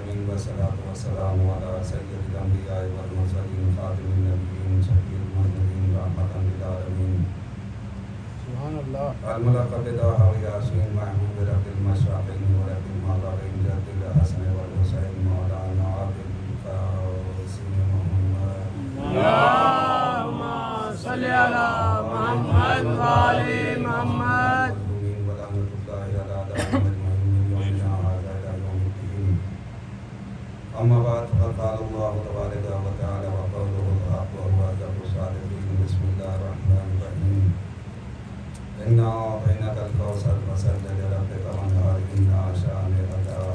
العالمين والصلاة والسلام على سيد الأنبياء والمرسلين خاتم النبيين شفيع المذنبين رحمة للعالمين سبحان اللہ الملك بداها وياسين محمود رب المشرقين ورب المغربين جد الحسن والحسين مولانا عبد القاسم محمد اللهم صل على محمد وآل محمد ولعنة الله على دائم المؤمنين يوم هذا إلى يوم الدين أما بعد فقد قال الله تبارك وتعالى وقوله الحق وهو أصدق الصادقين بسم الله الرحمن الرحيم إنا أعطيناك الكوثر فصل لربك وانحر إن شانئك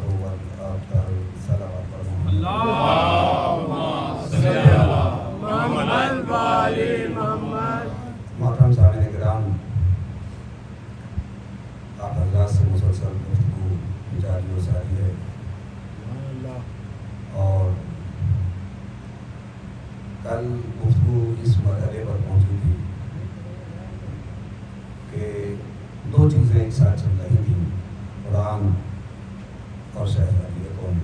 هو الأبتر صلوات اللهم صل على محمد وآل محمد. محترم سامعین کرام، آپ حضرات سے مسلسل گفتگو جاری و ساری ہے اور کل گفتگو اس مرحلے پر پہنچی تھی کہ دو چیزیں ایک ساتھ چل رہی تھیں، قرآن اور شہزادی کون ہے۔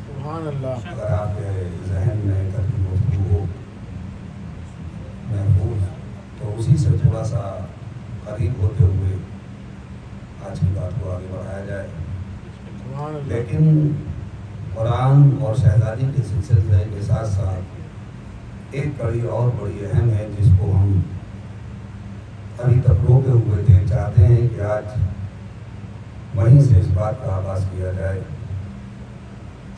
سبحان اللہ. اگر آپ کے ذہن میں کل کی گفتگو محفوظ تو اسی سے تھوڑا سا قریب ہوتے ہوئے آج کی بات کو آگے بڑھایا جائے۔ سبحان اللہ. لیکن قرآن اور شہزادی کے سلسلے کے ساتھ ساتھ ایک کڑی اور بڑی اہم ہے جس کو ہم ابھی تک روکے ہوئے تھے، چاہتے ہیں کہ آج وہیں سے اس بات کا آغاز کیا جائے۔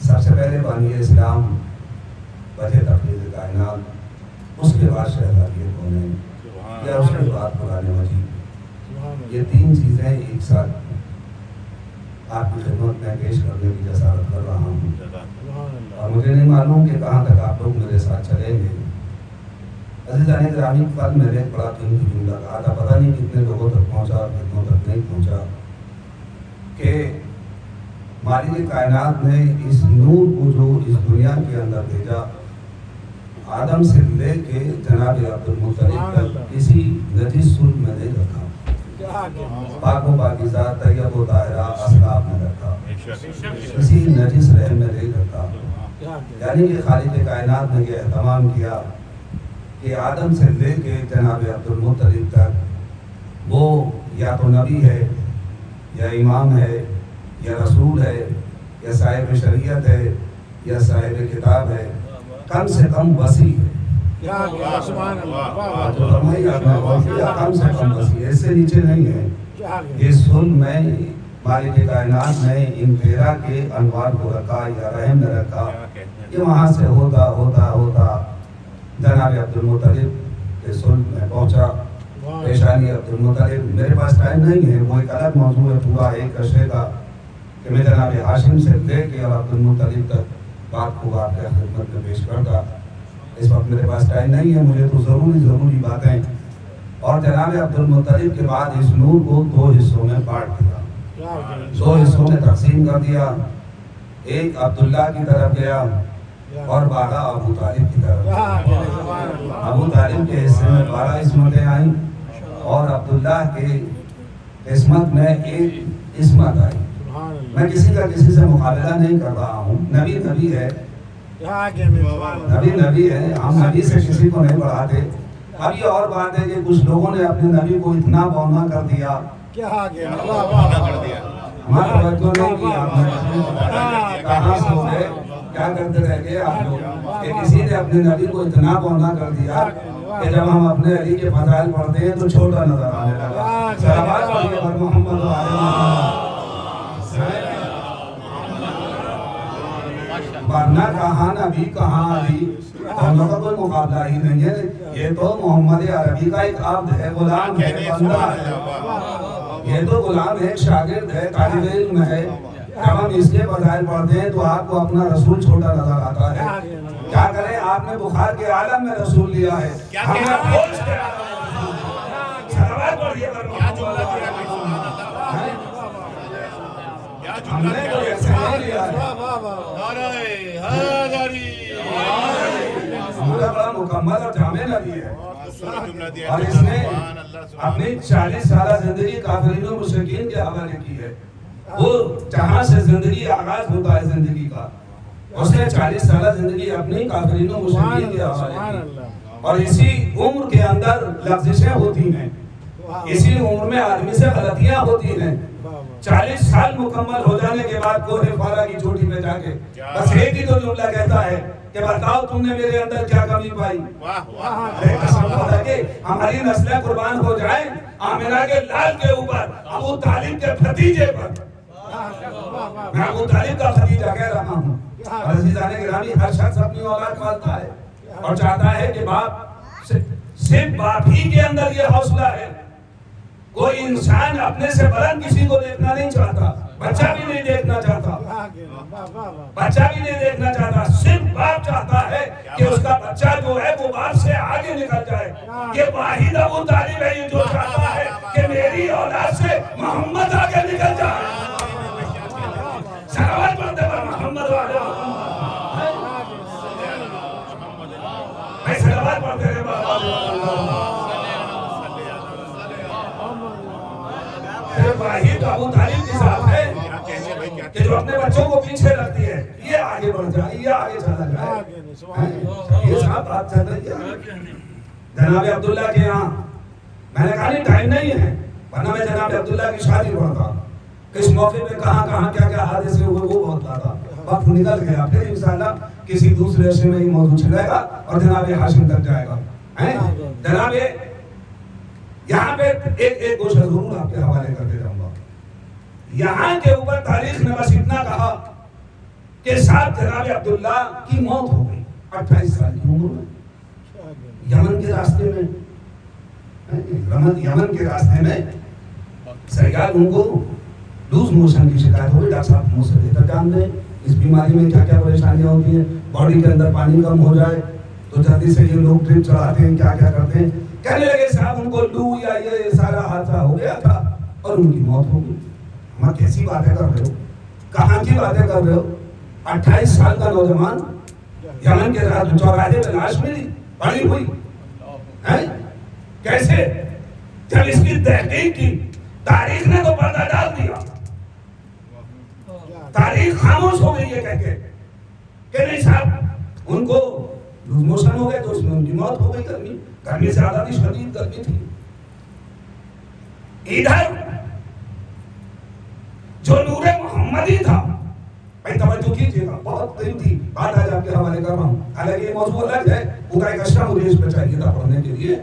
سب سے پہلے بانی اسلام، وجہ تخلیق کائنات، اس کے بعد شہزادی کون ہے یا اس کے بعد قرآن مجید۔ یہ تین چیزیں ایک ساتھ آپ کی خدمت میں پیش کرنے کی جسارت کر رہا ہوں اور مجھے نہیں معلوم کہ کہاں تک آپ لوگ میرے ساتھ چلیں گے۔ عزیزان گرامی، کل میں نے ایک بڑا قیمتی جملہ کہا تھا، پتہ نہیں کتنے لوگوں تک پہنچا اور کتنوں تک نہیں پہنچا، کہ مالک کائنات نے اس نور کو جو اس دنیا کے اندر بھیجا، آدم سے لے کے جناب عبد المطلب تک کسی نجس صلب میں نہیں رکھا، پاک و پاکیزہ طیب و طاہرہ اصحاب میں رکھا، کسی نجس رحم میں نہیں رکھا۔ یعنی کہ خالق کائنات نے یہ اہتمام کیا کہ آدم سے لے کے جناب عبد المطلب تک وہ یا تو نبی ہے یا امام ہے یا رسول ہے یا صاحب شریعت ہے یا صاحب کتاب ہے، کم سے کم وسیع ہے۔ کم سے کم وسیع، اس سے نیچے نہیں ہے۔ یہ صلب میں مالک کائنات نے ان 13 کے انوار کو رکھا یا رحم میں رکھا، یہ وہاں سے ہوتا ہوتا ہوتا جناب عبد المطلب کے صلب میں پہنچا، پیشانی عبد المطلب۔ میرے پاس ٹائم نہیں ہے، وہ ایک الگ موضوع ہے پورا ایک عشرے کا، کہ میں جناب ہاشم سے لے کے اور عبد المطلب تک بات کو آپ کے خدمت میں پیش کرتا۔ اس وقت میرے پاس ٹائم نہیں ہے، مجھے تو ضروری باتیں، اور جناب عبد المطلب کے بعد اس نور کو 2 حصوں میں بانٹ دیا، 2 حصوں میں تقسیم کر دیا۔ ایک عبداللہ کی طرف گیا اور 12 ابو طالب کی طرف۔ ابو طالب کے حصے میں 12 عصمتیں آئیں اور عبداللہ کے عصمت میں 1 عصمت آئی۔ میں کسی کا کسی سے مقابلہ نہیں کر رہا ہوں، نبی ہے، نبی ہے، ہم نبی سے کسی کو نہیں بڑھاتے۔ اب یہ اور بات ہے کہ کچھ لوگوں نے اپنے نبی کو اتنا بونا کر دیا، ہمارا توجہ نہیں کی آپ نے، کہاں سے ہو گئے، کیا کرتے رہ گئے آپ لوگ، کہ کسی نے اپنے نبی کو اتنا بونا کر دیا کہ جب ہم اپنے علی کے فضائل پڑھتے ہیں تو چھوٹا نظر آنے لگا۔ صلوات پڑھیے بر محمد و آل محمد۔ ورنہ کہاں نبی کہاں علی، دونوں کا کوئی مقابلہ ہی نہیں ہے۔ یہ تو محمد عربی کا ایک عبد ہے، غلام ہے، بندہ ہے، یہ تو غلام ہے، شاگرد ہے، طالب علم ہے۔ جب ہم اس کے فضائل پڑھتے ہیں تو آپ کو اپنا رسول چھوٹا نظر آتا ہے۔ کیا کریں، آپ نے بخار کے عالم میں رسول لیا ہے، ہم نے کھوج کے عالم میں رسول لیا ہے۔ صلوات پڑھیے بر محمد و آل محمد۔ ہم نے تو ایسے نہیں لیا ہے، ہمارا بڑا مکمل اور جامع نبی ہے، اور اس نے اپنی 40 سالہ زندگی کافرین و مشرکین کے حوالے کی ہے۔ وہ جہاں سے زندگی آغاز ہوتا ہے زندگی کا، اس نے 40 سالہ زندگی اپنی کافرین و مشرکین کے حوالے سبحان کی، اللہ، اور اسی عمر کے اندر لغزشیں ہوتی ہیں، اسی عمر میں آدمی سے غلطیاں ہوتی ہیں۔ 40 سال مکمل ہو جانے کے بعد کوہ فارا کی چوٹی پہ جا کے بس ایک ہی تو جملہ کہتا ہے کہ بتاؤ تم نے میرے اندر کیا کمی پائی۔ ارے قسم خدا کہ ہماری نسلیں قربان ہو جائیں آمنہ کے لال کے اوپر، ابو طالب کے بھتیجے پر۔ میں ابو طالب کا بھتیجا کہہ رہا ہوں۔ اور عزیزان گرامی، ہر شخص اپنی اولاد پالتا ہے اور چاہتا ہے کہ باپ صرف باپ ہی کے اندر یہ حوصلہ ہے۔ کوئی انسان اپنے سے بلند کسی کو دیکھنا نہیں چاہتا، بچہ بھی نہیں دیکھنا چاہتا، بچہ بھی نہیں دیکھنا چاہتا، صرف باپ چاہتا ہے کہ اس کا بچہ جو ہے وہ باپ سے آگے نکل جائے۔ یہ واحد ابو طالب ہے جو چاہتا ہے کہ میری اولاد سے محمد آگے نکل جائے۔ صلوات پڑھتے پر محمد والے صلوات پڑھتے رہے واحد ابو طالب کی ذات ہے کہ جو اپنے بچوں کو پیچھے رکھتی ہے، یہ آگے بڑھ جائے، یہ آگے چلا جائے۔ یہ صاحب بات چل رہی ہے جناب عبداللہ کے یہاں۔ میں نے کہا نہیں ٹائم نہیں ہے، ورنہ میں جناب عبداللہ کی شادی پڑھتا، کس موقع پہ کہاں کہاں کیا کیا حادثے ہوئے وہ بہت بتا، وقت نکل گیا۔ پھر انشاءاللہ کسی دوسرے عرصے میں یہ موضوع چلے گا اور جناب ہاشم تک جائے گا۔ جناب یہاں پہ ایک گوشہ ضرور آپ کے حوالے کرتے جاؤں گا۔ یہاں کے اوپر تاریخ نے بس اتنا کہا کہ صاحب جناب عبداللہ کی موت ہو گئی 28 سال کی عمر میں، یمن کے راستے میں۔ یمن کے راستے میں سیاد ان کو لوز موشن کی شکایت ہوئی۔ ڈاکٹر صاحب مجھ سے بہتر جانتے ہیں اس بیماری میں کیا کیا پریشانیاں ہوتی ہیں، باڈی کے اندر پانی کم ہو جائے تو جلدی سے یہ لوگ ڈرپ چڑھاتے ہیں، کیا کیا کرتے ہیں۔ کہنے لگے صاحب ان کو لو یا یہ سارا حادثہ ہو گیا تھا اور ان کی موت ہو گئی۔ ہم کیسی باتیں کر رہے ہو، کہاں کی باتیں کر رہے ہو؟ 28 سال کا نوجوان یمن کے چوراہے پہ لاش ملی پڑی ہوئی، کیسے؟ جب اس کی تحقیق کی، تاریخ نے تو پردہ ڈال دیا، تاریخ خاموش ہو گئی ہے کہہ کے کہ نہیں صاحب ان کو لوز موشن ہو گئے تو اس میں ان کی موت ہو گئی۔ گرمی زیادہ تھی، شدید گرمی تھی۔ ادھر جو نور محمدی تھا، بھائی توجہ کیجیے گا، بہت قیمتی بات آج آپ کے حوالے کر رہا ہوں، حالانکہ یہ موضوع الگ ہے، پورا ایک اشرا مجھے اس پہ چاہیے تھا پڑھنے کے لیے۔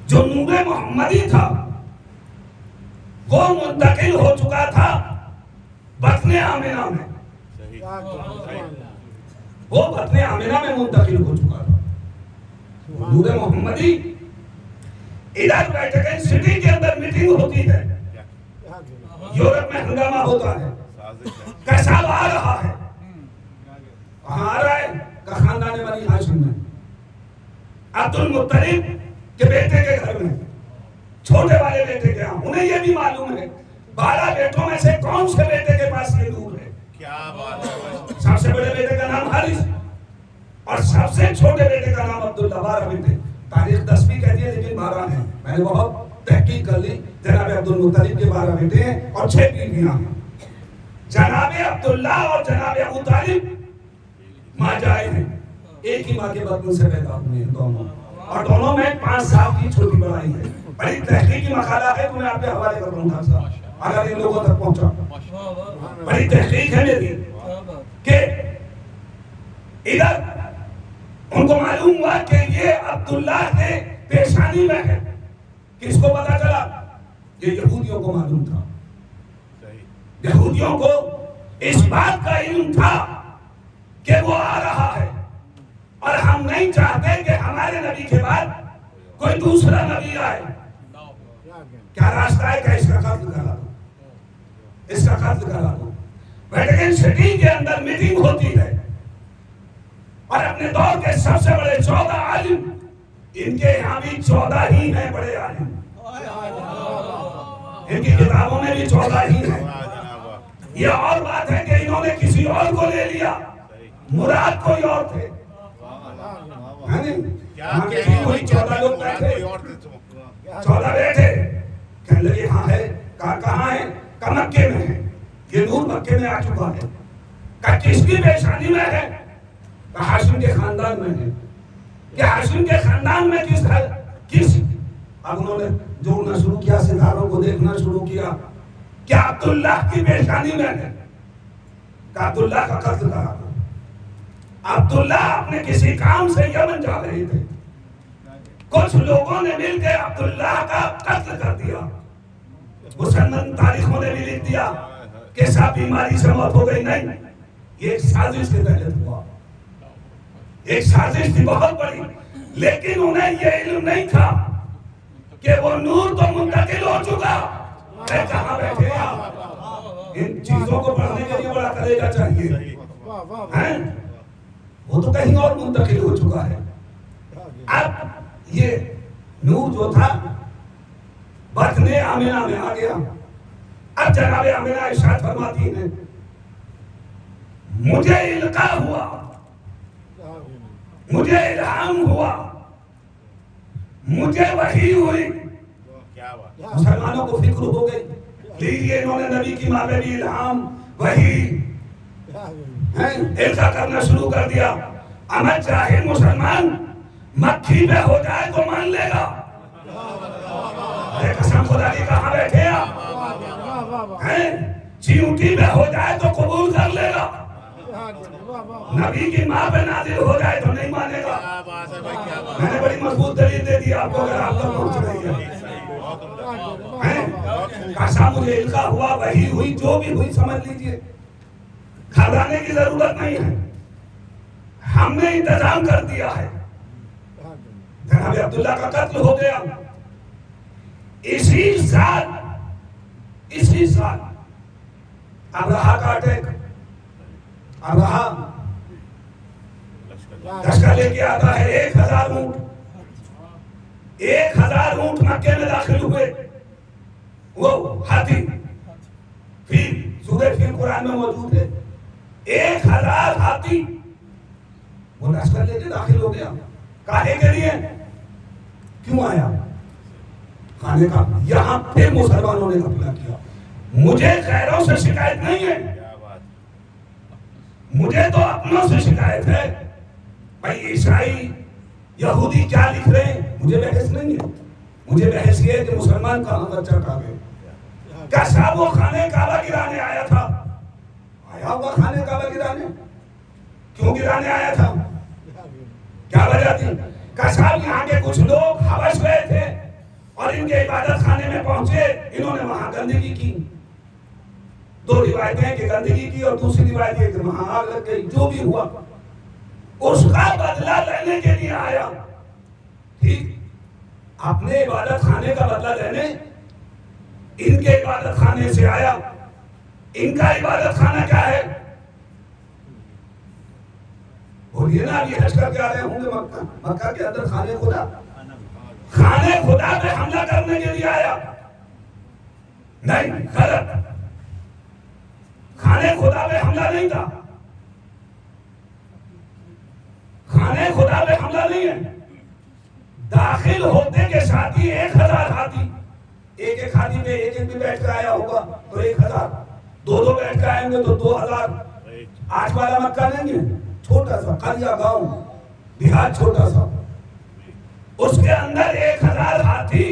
جو نور محمدی تھا وہ منتقل ہو چکا تھا بطن آمنہ میں، وہ بطن آمنہ میں منتقل ہو چکا تھا نور محمدی۔ ادھر ویٹیکن سٹی کے اندر میٹنگ ہوتی ہے، یورپ میں ہنگامہ ہوتا ہے، کیسا آ رہا ہے، کہاں آ رہا ہے؟ کہ خاندان بنی ہاشم میں، عبد المطلب کے بیٹے کے گھر میں، چھوٹے والے بیٹے کے ہاں۔ انہیں یہ بھی معلوم ہے 12 بیٹوں میں سے کون سے بیٹے کے پاس یہ نور ہے۔ کیا بات ہے؟ سب سے بڑے بیٹے کا نام حارث اور سب سے چھوٹے بیٹے کا نام عبداللہ۔ 12 بیٹے، تاریخ 10 بھی کہتی ہے لیکن 12 ہیں، میں نے بہت تحقیق کر لی۔ جناب عبد المطلب کے 12 بیٹے ہیں اور 6 بیویاں ہیں۔ جناب عبداللہ اور جناب ابو طالب ماں جائے ہیں، ایک ہی ماں کے بطن سے پیدا ہوئے ہیں دونوں، اور دونوں میں 5 سال کی چھوٹی بڑائی ہے۔ بڑی تحقیقی مقالہ ہے، تو میں آپ کے حوالے کر رہا ہوں ڈاکٹر صاحب اگر ان لوگوں تک پہنچا۔ بڑی تحقیق ہے میری کہ ادھر ان کو معلوم ہوا کہ یہ عبداللہ کے پیشانی میں ہے۔ کس کو پتا چلا؟ یہ یہودیوں کو معلوم تھا، یہودیوں کو اس بات کا علم تھا کہ وہ آ رہا ہے، اور ہم نہیں چاہتے کہ ہمارے نبی کے بعد کوئی دوسرا نبی آئے۔ کیا راستہ ہے کہ اس کا قتل کرا دو، اس کا قتل کرا دو۔ ویٹیکن سٹی کے اندر میٹنگ ہوتی ہے اور اپنے دور کے سب سے بڑے 14 عالم، ان کے یہاں بھی 14 ہی ہیں بڑے عالم، ان کی کتابوں میں بھی 14 ہی ہیں۔ یہ اور بات ہے کہ انہوں نے کسی اور کو لے لیا، مراد کوئی اور تھے، کوئی 14 لوگ بیٹھے، 14 بیٹھے، کہنے لگے ہاں ہے، کہاں ہے؟ کہ مکے میں ہے، یہ نور مکے میں آ چکا ہے۔ کہ کس کی پیشانی میں ہے؟ کہ ہاشم کے خاندان میں ہے. کہ ہاشم کے خاندان میں کس اب انہوں نے جوڑنا شروع کیا، ستاروں کو دیکھنا شروع کیا. کیا عبداللہ کی پیشانی میں ہے؟ کہ عبداللہ کا قتل کرا. عبداللہ اپنے کسی کام سے یمن جا رہے تھے، کچھ لوگوں نے مل کے عبداللہ کا قتل کر دیا. مسلمان تاریخوں نے بھی لکھ دیا کہ سب بیماری سے موت ہو گئی. نہیں، یہ ایک سازش کے تحت ہوا. ایک سازش تھی بہت بڑی، لیکن انہیں یہ علم نہیں تھا کہ وہ نور تو منتقل ہو چکا ہے. کہاں بیٹھے آپ؟ ان چیزوں کو پڑھنے کے لیے بڑا کلیجہ چاہیے. وہ تو کہیں اور منتقل ہو چکا ہے. اب یہ نور جو تھا بطن آمنہ میں آ گیا. اب جناب آمنہ ارشاد فرماتی ہیں مجھے القا ہوا، مجھے الہام ہوا، مجھے وحی ہوئی. مسلمانوں کو فکر ہو گئی، لیجیے انہوں نے نبی کی ماں پہ بھی الہام وحی القا کرنا شروع کر دیا. اما چاہے مسلمان مکھی پہ ہو جائے تو مان لے گا. قسم خدا کی کہاں بیٹھے آپ؟ چیونٹی پہ ہو جائے تو قبول کر لے گا. نبی کی ماں پہ نازل ہو جائے تو نہیں مانے گا. میں نے بڑی مضبوط دلیل دے دی آپ کو اگر آپ تک پہنچ رہی ہے. کیسا مجھے القا ہوا، وحی ہوئی، جو بھی ہوئی سمجھ لیجئے گھبرانے کی ضرورت نہیں ہے. ہم نے انتظام کر دیا ہے. جناب عبداللہ کا قتل ہو گیا. اسی سال ابرہہ کا اٹیک. ابرہہ لشکر لے کے آتا ہے 1000 اونٹ. 1000 اونٹ مکے میں داخل ہوئے. وہ ہاتھی فیل، سورہ فیل قرآن میں موجود ہے. 1000 ہاتھی وہ لشکر لے کے داخل ہو گیا. کاہے کے لیے؟ کیوں آیا؟ کھانے کا. یہاں پھر مسلمانوں نے قبلہ کیا. مجھے غیروں سے شکایت نہیں ہے، مجھے تو اپنوں سے شکایت ہے. بھائی عیسائی یہودی کیا لکھ رہے ہیں مجھے بحث نہیں ہے. مجھے بحث یہ ہے کہ مسلمان کہاں بچہ کھا گئے. کیا صاحب وہ خانے کعبہ گرانے آیا تھا؟ آیا ہوا خانے کعبہ گرانے. کیوں گرانے آیا تھا؟ کیا وجہ تھی؟ کہ صاحب یہاں کے کچھ لوگ حبش گئے تھے اور ان کے عبادت خانے میں پہنچے، انہوں نے وہاں گندگی کی. 2 روایتیں ہیں کہ گندگی کی اور دوسری روایت ہے کہ وہاں آگ لگ گئی. جو بھی ہوا اس کا بدلہ لینے کے لیے آیا. ٹھیک، اپنے عبادت خانے کا بدلہ لینے ان کے عبادت خانے سے آیا. ان کا عبادت خانہ کیا ہے؟ بولیے نا. ابھی حج کر کے آ رہے ہوں گے مکہ کے اندر خانے خدا. خانے خدا پہ حملہ کرنے کے لیے آیا؟ نہیں، غلط. خانے خدا پہ حملہ نہیں تھا. خانے خدا پہ حملہ نہیں ہے. داخل ہوتے کے ساتھ ہی 1000 ہاتھی. ایک ہاتھی پہ ایک بھی بیٹھ کر آیا ہوگا تو 1000. 2 بیٹھ کر آئیں گے تو 2000. آج والا مکہ نہیں ہے، چھوٹا سا قریہ گاؤں دیہات چھوٹا سا. اس کے اندر 1000 ہاتھی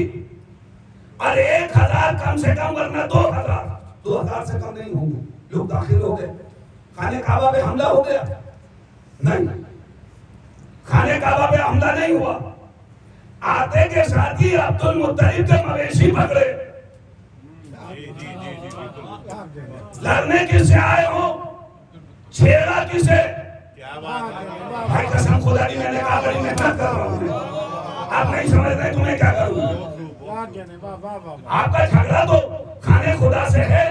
اور 1000 کم سے کم ورنہ 2000 سے کم نہیں ہوں گے. لوگ داخل ہو گئے. خانے کعبہ پہ حملہ ہو گیا؟ نہیں، خانے کعبہ پہ حملہ نہیں ہوا. آتے کے ساتھ ہی عبد المطلب کے مویشی پکڑے. لڑنے کس سے آئے ہو، چھیڑا کسے؟ بھائی قسم خدا کی میں نے کہا بڑی محنت کر رہا ہوں. آپ نہیں سمجھ رہے تمہیں کیا کروں. آپ کا جھگڑا تو خانے خدا سے ہے.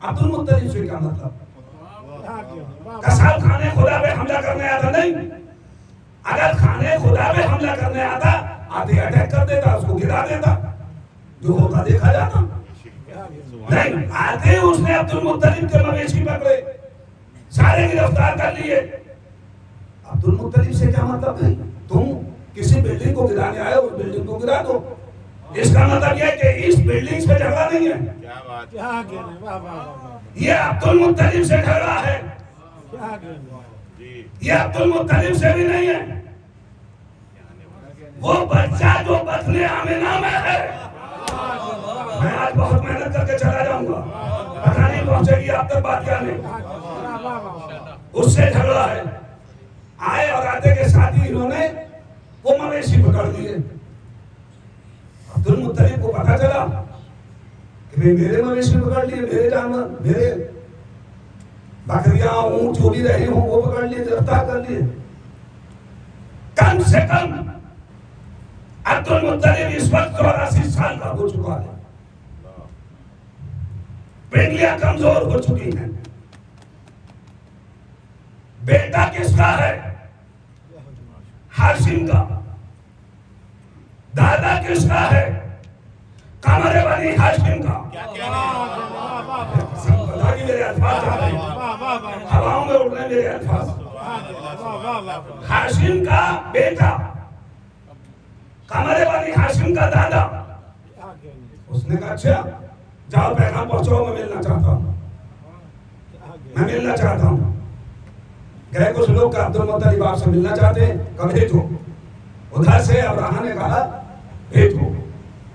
عبد المطلب سے کیا مطلب؟ کساب خانے خدا پہ حملہ کرنے آتا نہیں. اگر خانے خدا پہ حملہ کرنے آتا آتے اٹیک کر دیتا، اس کو گرا دیتا، جو ہوتا دیکھا جاتا. نہیں، آتے اس نے عبد المطلب کے مویشی پکڑے، سارے گرفتار کر لیے. عبد المطلب سے کیا مطلب ہے؟ تم کسی بلڈنگ کو گرانے آئے، اس بلڈنگ کو گرا دو. اس کا مطلب یہ ہے کہ اس بلڈنگ سے جھگڑا نہیں ہے. یہ عبد المطلب سے جھگڑا ہے. یہ عبد المطلب سے بھی نہیں ہے، وہ بچہ جو بطن آمنہ میں ہے۔ میں آج بہت محنت کر کے چلا جاؤں گا، پتہ نہیں پہنچے گی آپ تک بات کیا نہیں، اس سے جھگڑا ہے۔ آئے اور آتے کے ساتھ ہی انہوں نے وہ مویشی پکڑ لیے۔ عبد المطلب کو پتا چلا کہ میرے مویشی پکڑ لیے، میرے جانور، میرے بکریاں اونٹ جو بھی رہے ہوں وہ پکڑ لیے، گرفتار کر لیے۔ کم سے کم عبد المطلب اس وقت 84 سال کا ہو چکا ہے، پنڈلیاں کمزور ہو چکی ہیں۔ بیٹا کس کا ہے؟ ہاشم کا۔ دادا کس کا ہے؟ قمر بنی ہاشم کا۔ پتا کہ میرے الفاظ آ رہے ہیں، ہواؤں میں اڑ رہے ہیں میرے الفاظ۔ ہاشم کا بیٹا، قمر بنی ہاشم کا دادا۔ اس نے کہا اچھا جاؤ پیغام پہنچاؤ، میں ملنا چاہتا ہوں، میں ملنا چاہتا ہوں۔ گئے کچھ لوگ کہ عبد المطلب آپ سے ملنا چاہتے ہیں، کہا بھیجو۔ ادھر سے ابراہیم نے کہا بھیجو،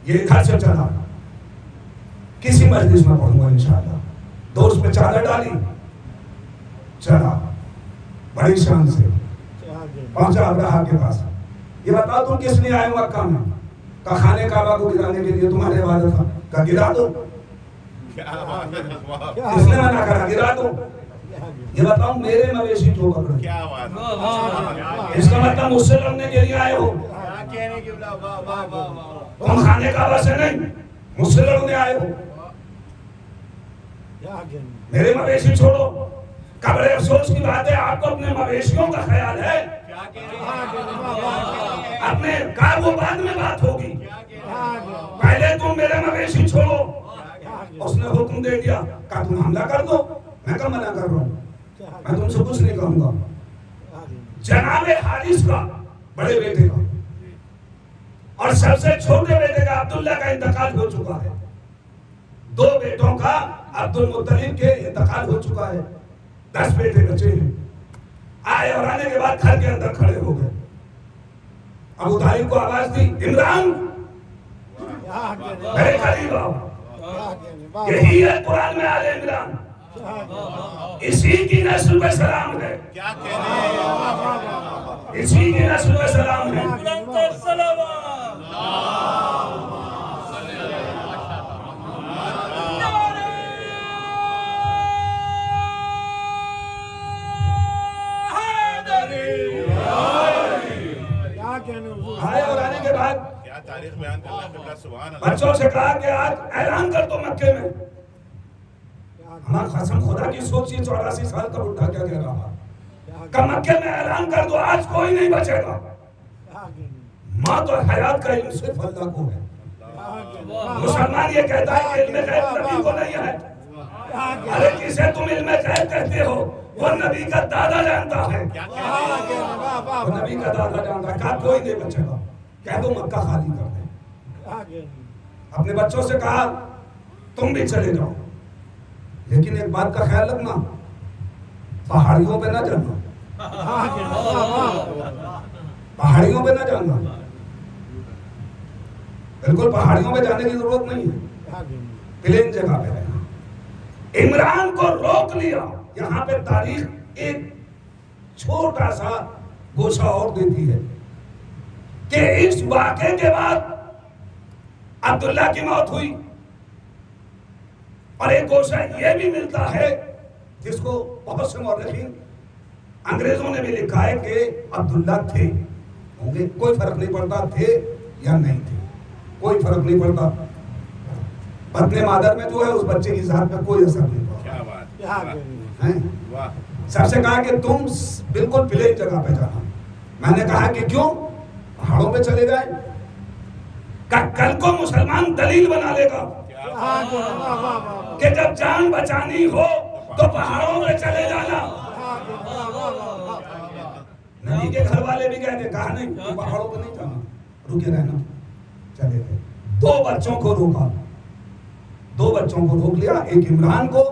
یہ ادھر سے چلا، کسی مجلس میں پڑھوں گا انشاءاللہ۔ دوست پہ چادر ڈالی، چلا بڑی شان سے پہنچا ابراہیم کے پاس۔ یہ بتاؤ تم کس لیے آئے ہو مکہ میں؟ کہا خانے کعبہ کو گرانے کے لیے، تمہارے عبادت تھا۔ کہا گرا دو۔ اس نے منع کرا، گرا دو۔ یہ بتاؤ میرے مویشی جو پکڑے، اس کا مطلب مجھ سے لڑنے کے لیے آئے ہو؟ تم خانے کعبہ سے نہیں، مجھ سے لڑنے آئے ہو؟ میرے مویشی چھوڑو۔ بڑے افسوس کی بات ہے، آپ کو اپنے مویشیوں کا خیال ہے؟ اپنے کار وہ بعد میں بات ہوگی، پہلے تم میرے مویشی چھوڑو۔ اس نے حکم دے دیا، کہا تم حملہ کر دو۔ میں کہا منع کر رہا ہوں، میں تم سے کچھ نہیں کہوں گا۔ جناب حارث کا بڑے بیٹے کا اور سب سے چھوٹے بیٹے کا عبداللہ کا انتقال ہو چکا ہے۔ دو بیٹوں کا عبد المطلب کے انتقال ہو چکا ہے، 10 بیٹے بچے ہیں۔ آئے اور آنے کے بعد گھر کے اندر کھڑے ہو گئے۔ ابو طالب کو آواز دی، عمران میرے قریب آؤ۔ یہی ہے قرآن میں آل عمران، اسی کی نسل پہ سلام ہے، اسی کی نسل پہ سلام ہے۔ آئے اور آنے کے بعد بچوں سے کہا کہ آج اعلان کر دو مکے میں۔ ہمارا قسم خدا کی سوچی، 84 سال کا بڑھا کیا کہہ رہا، کہ مکے میں اعلان کر دو آج کوئی نہیں بچے گا۔ موت اور حیات کا علم صرف اللہ کو ہے۔ مسلمان یہ کہتا ہے کہ علم غیب نبی کو نہیں ہے۔ ارے جسے تم علم غیب کہتے ہو وہ نبی کا دادا جانتا ہے، وہ نبی کا دادا جانتا ہے۔ کہا کوئی نہیں بچے گا، کہہ دو مکہ خالی کر دیں۔ اپنے بچوں سے کہا تم بھی چلے جاؤ، لیکن ایک بات کا خیال رکھنا، پہاڑیوں پہ نہ جانا، پہاڑیوں پہ نہ جانا، بالکل پہاڑیوں پہ جانے کی ضرورت نہیں ہے، پلین جگہ پہ رہنا۔ عمران کو روک لیا۔ یہاں پہ تاریخ ایک چھوٹا سا گوشہ اور دیتی ہے کہ اس واقعے کے بعد عبداللہ کی موت ہوئی، اور ایک گوشہ یہ بھی ملتا ہے جس کو بہت سے مورخین انگریزوں نے بھی لکھا ہے کہ عبداللہ تھے، ہوں گے، کوئی فرق نہیں پڑتا تھے یا نہیں تھے، کوئی فرق نہیں پڑتا۔ بطن مادر میں جو ہے اس بچے کی ذات میں کوئی اثر نہیں پڑتا۔ سب سے کہا کہ تم بالکل پلین جگہ پہ جانا۔ میں نے کہا کہ کیوں؟ پہاڑوں پہ چلے گئے، کل کو مسلمان دلیل بنا لے گا کہ جب جان بچانی ہو تو پہاڑوں میں چلے جانا۔ نبی کے گھر والے بھی گئے تھے، کہا نہیں پہاڑوں پہ نہیں جانا، رکے رہنا، چلے گئے۔ 2 بچوں کو روکا، 2 بچوں کو روک لیا، ایک عمران کو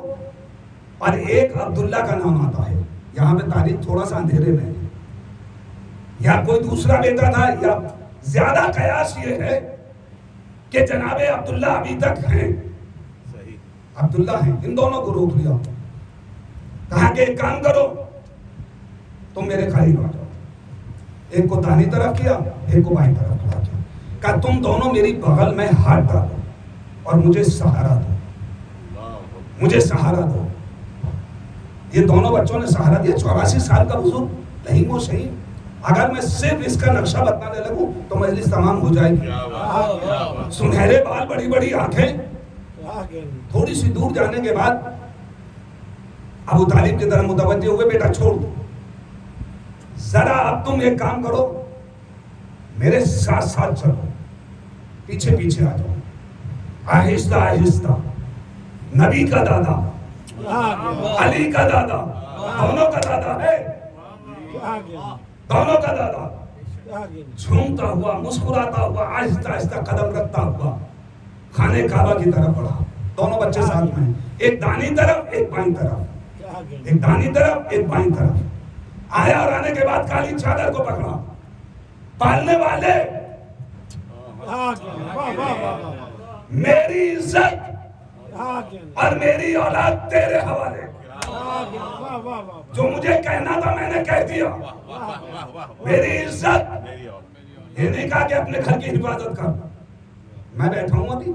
اور ایک عبداللہ کا نام آتا ہے۔ یہاں پہ تاریخ تھوڑا سا اندھیرے میں ہے، یا کوئی دوسرا بیٹا تھا، یا زیادہ قیاس یہ ہے کہ جناب عبداللہ ابھی تک ہیں، عبداللہ ہیں، ان دونوں کو روک لیا، کہا کہ ایک کام کرو، تم میرے قریب آ جاؤ، ایک کو دائیں طرف کیا، ایک کو بائیں طرف کیا، کہا تم دونوں میری بغل میں ہاتھ ڈالو اور مجھے سہارا دو، مجھے سہارا دو۔ یہ دونوں بچوں نے سہارا دیا۔ 84 سال کا بزرگ رحیم و شہید، اگر میں صرف اس کا نقشہ بتانے لگوں تو مجلس تمام ہو جائے گی۔ سنہرے بال، بڑی بڑی آنکھیں۔ تھوڑی سی دور جانے کے بعد ابو طالب کی طرف متوجہ ہوئے، بیٹا چھوڑ دو، ذرا اب تم ایک کام کرو، میرے ساتھ ساتھ چلو، پیچھے پیچھے آ جاؤ، آہستہ آہستہ۔ نبی کا دادا، علی کا دادا، دونوں کا دادا ہے، دونوں کا دادا، جھومتا ہوا، مسکراتا ہوا، آہستہ آہستہ قدم رکھتا ہوا خانے کعبہ کی طرف بڑھا۔ دونوں بچے ساتھ میں، ایک دانی طرف، ایک بائیں طرف، ایک دانی طرف، ایک بائیں طرف آیا، اور آنے کے بعد کالی چادر کو پکڑا۔ پالنے والے، میری عزت اور میری اولاد تیرے حوالے، جو مجھے کہنا تھا میں نے کہہ دیا۔ میری عزت، یہ نہیں کہا کہ اپنے گھر کی حفاظت کر، میں بیٹھا ہوں ابھی،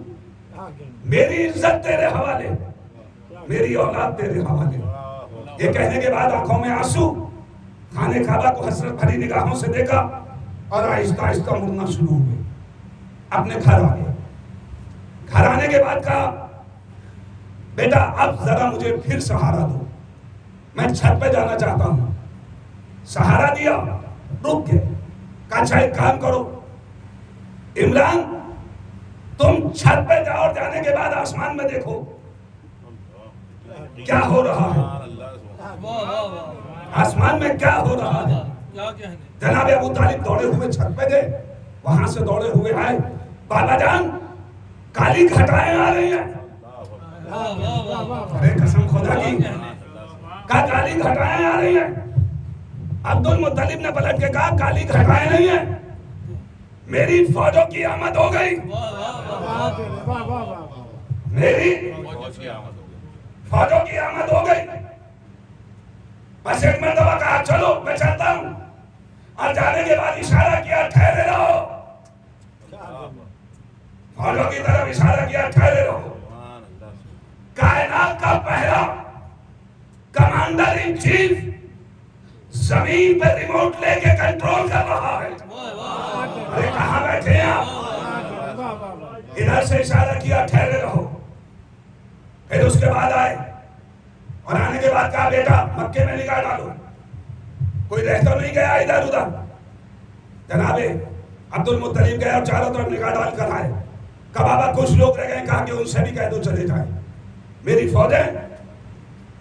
میری عزت تیرے حوالے، میری اولاد تیرے حوالے۔ یہ کہنے کے بعد آنکھوں میں آنسو، خانے کعبہ کو حسرت بھری نگاہوں سے دیکھا اور آہستہ آہستہ مڑنا شروع ہوئے، اپنے گھر آ گئے۔ گھر آنے کے بعد کہا بیٹا اب ذرا مجھے پھر سہارا دو، میں چھت پہ جانا چاہتا ہوں۔ سہارا دیا، رک گئے، کہا اچھا ایک کام کرو عمران، تم چھت پہ جاؤ اور جانے کے بعد آسمان میں دیکھو کیا ہو رہا ہے، آسمان میں کیا ہو رہا ہے۔ جناب ابو طالب دوڑے ہوئے چھت پہ گئے، وہاں سے دوڑے ہوئے آئے، بابا جان کالی گھٹائیں آ رہی ہیں۔ ارے قسم خدا کی، کہا کالی گھٹائیں آ رہی ہیں۔ عبد المطلب نے پلٹ کے کہا کالی گھٹائیں نہیں ہیں، میری فوجوں کی آمد ہو گئی، میری فوجوں کی آمد ہو گئی۔ بس ایک مرتبہ کہا چلو میں چلتا ہوں، اور جانے کے بعد اشارہ کیا ٹھہرے رہو، فوجوں کی طرف اشارہ کیا ٹھہرے رہو۔ کائنات کا پہلا کمانڈر ان چیف زمین پہ ریموٹ لے کے کنٹرول کر رہا ہے۔ ارے کہاں بیٹھے ہیں آپ؟ ادھر سے اشارہ کیا ٹھہرے رہو۔ پھر اس کے بعد آئے اور آنے کے بعد کہا بیٹا مکے میں نگاہ ڈالو، کوئی رہ تو نہیں گیا ادھر ادھر۔ جناب عبد المطلب گئے اور چاروں طرف نگاہ ڈال کر آئے، کہا بابا کچھ لوگ رہ گئے، کہا کہ ان سے بھی کہہ دو چلے جائیں، میری فوجیں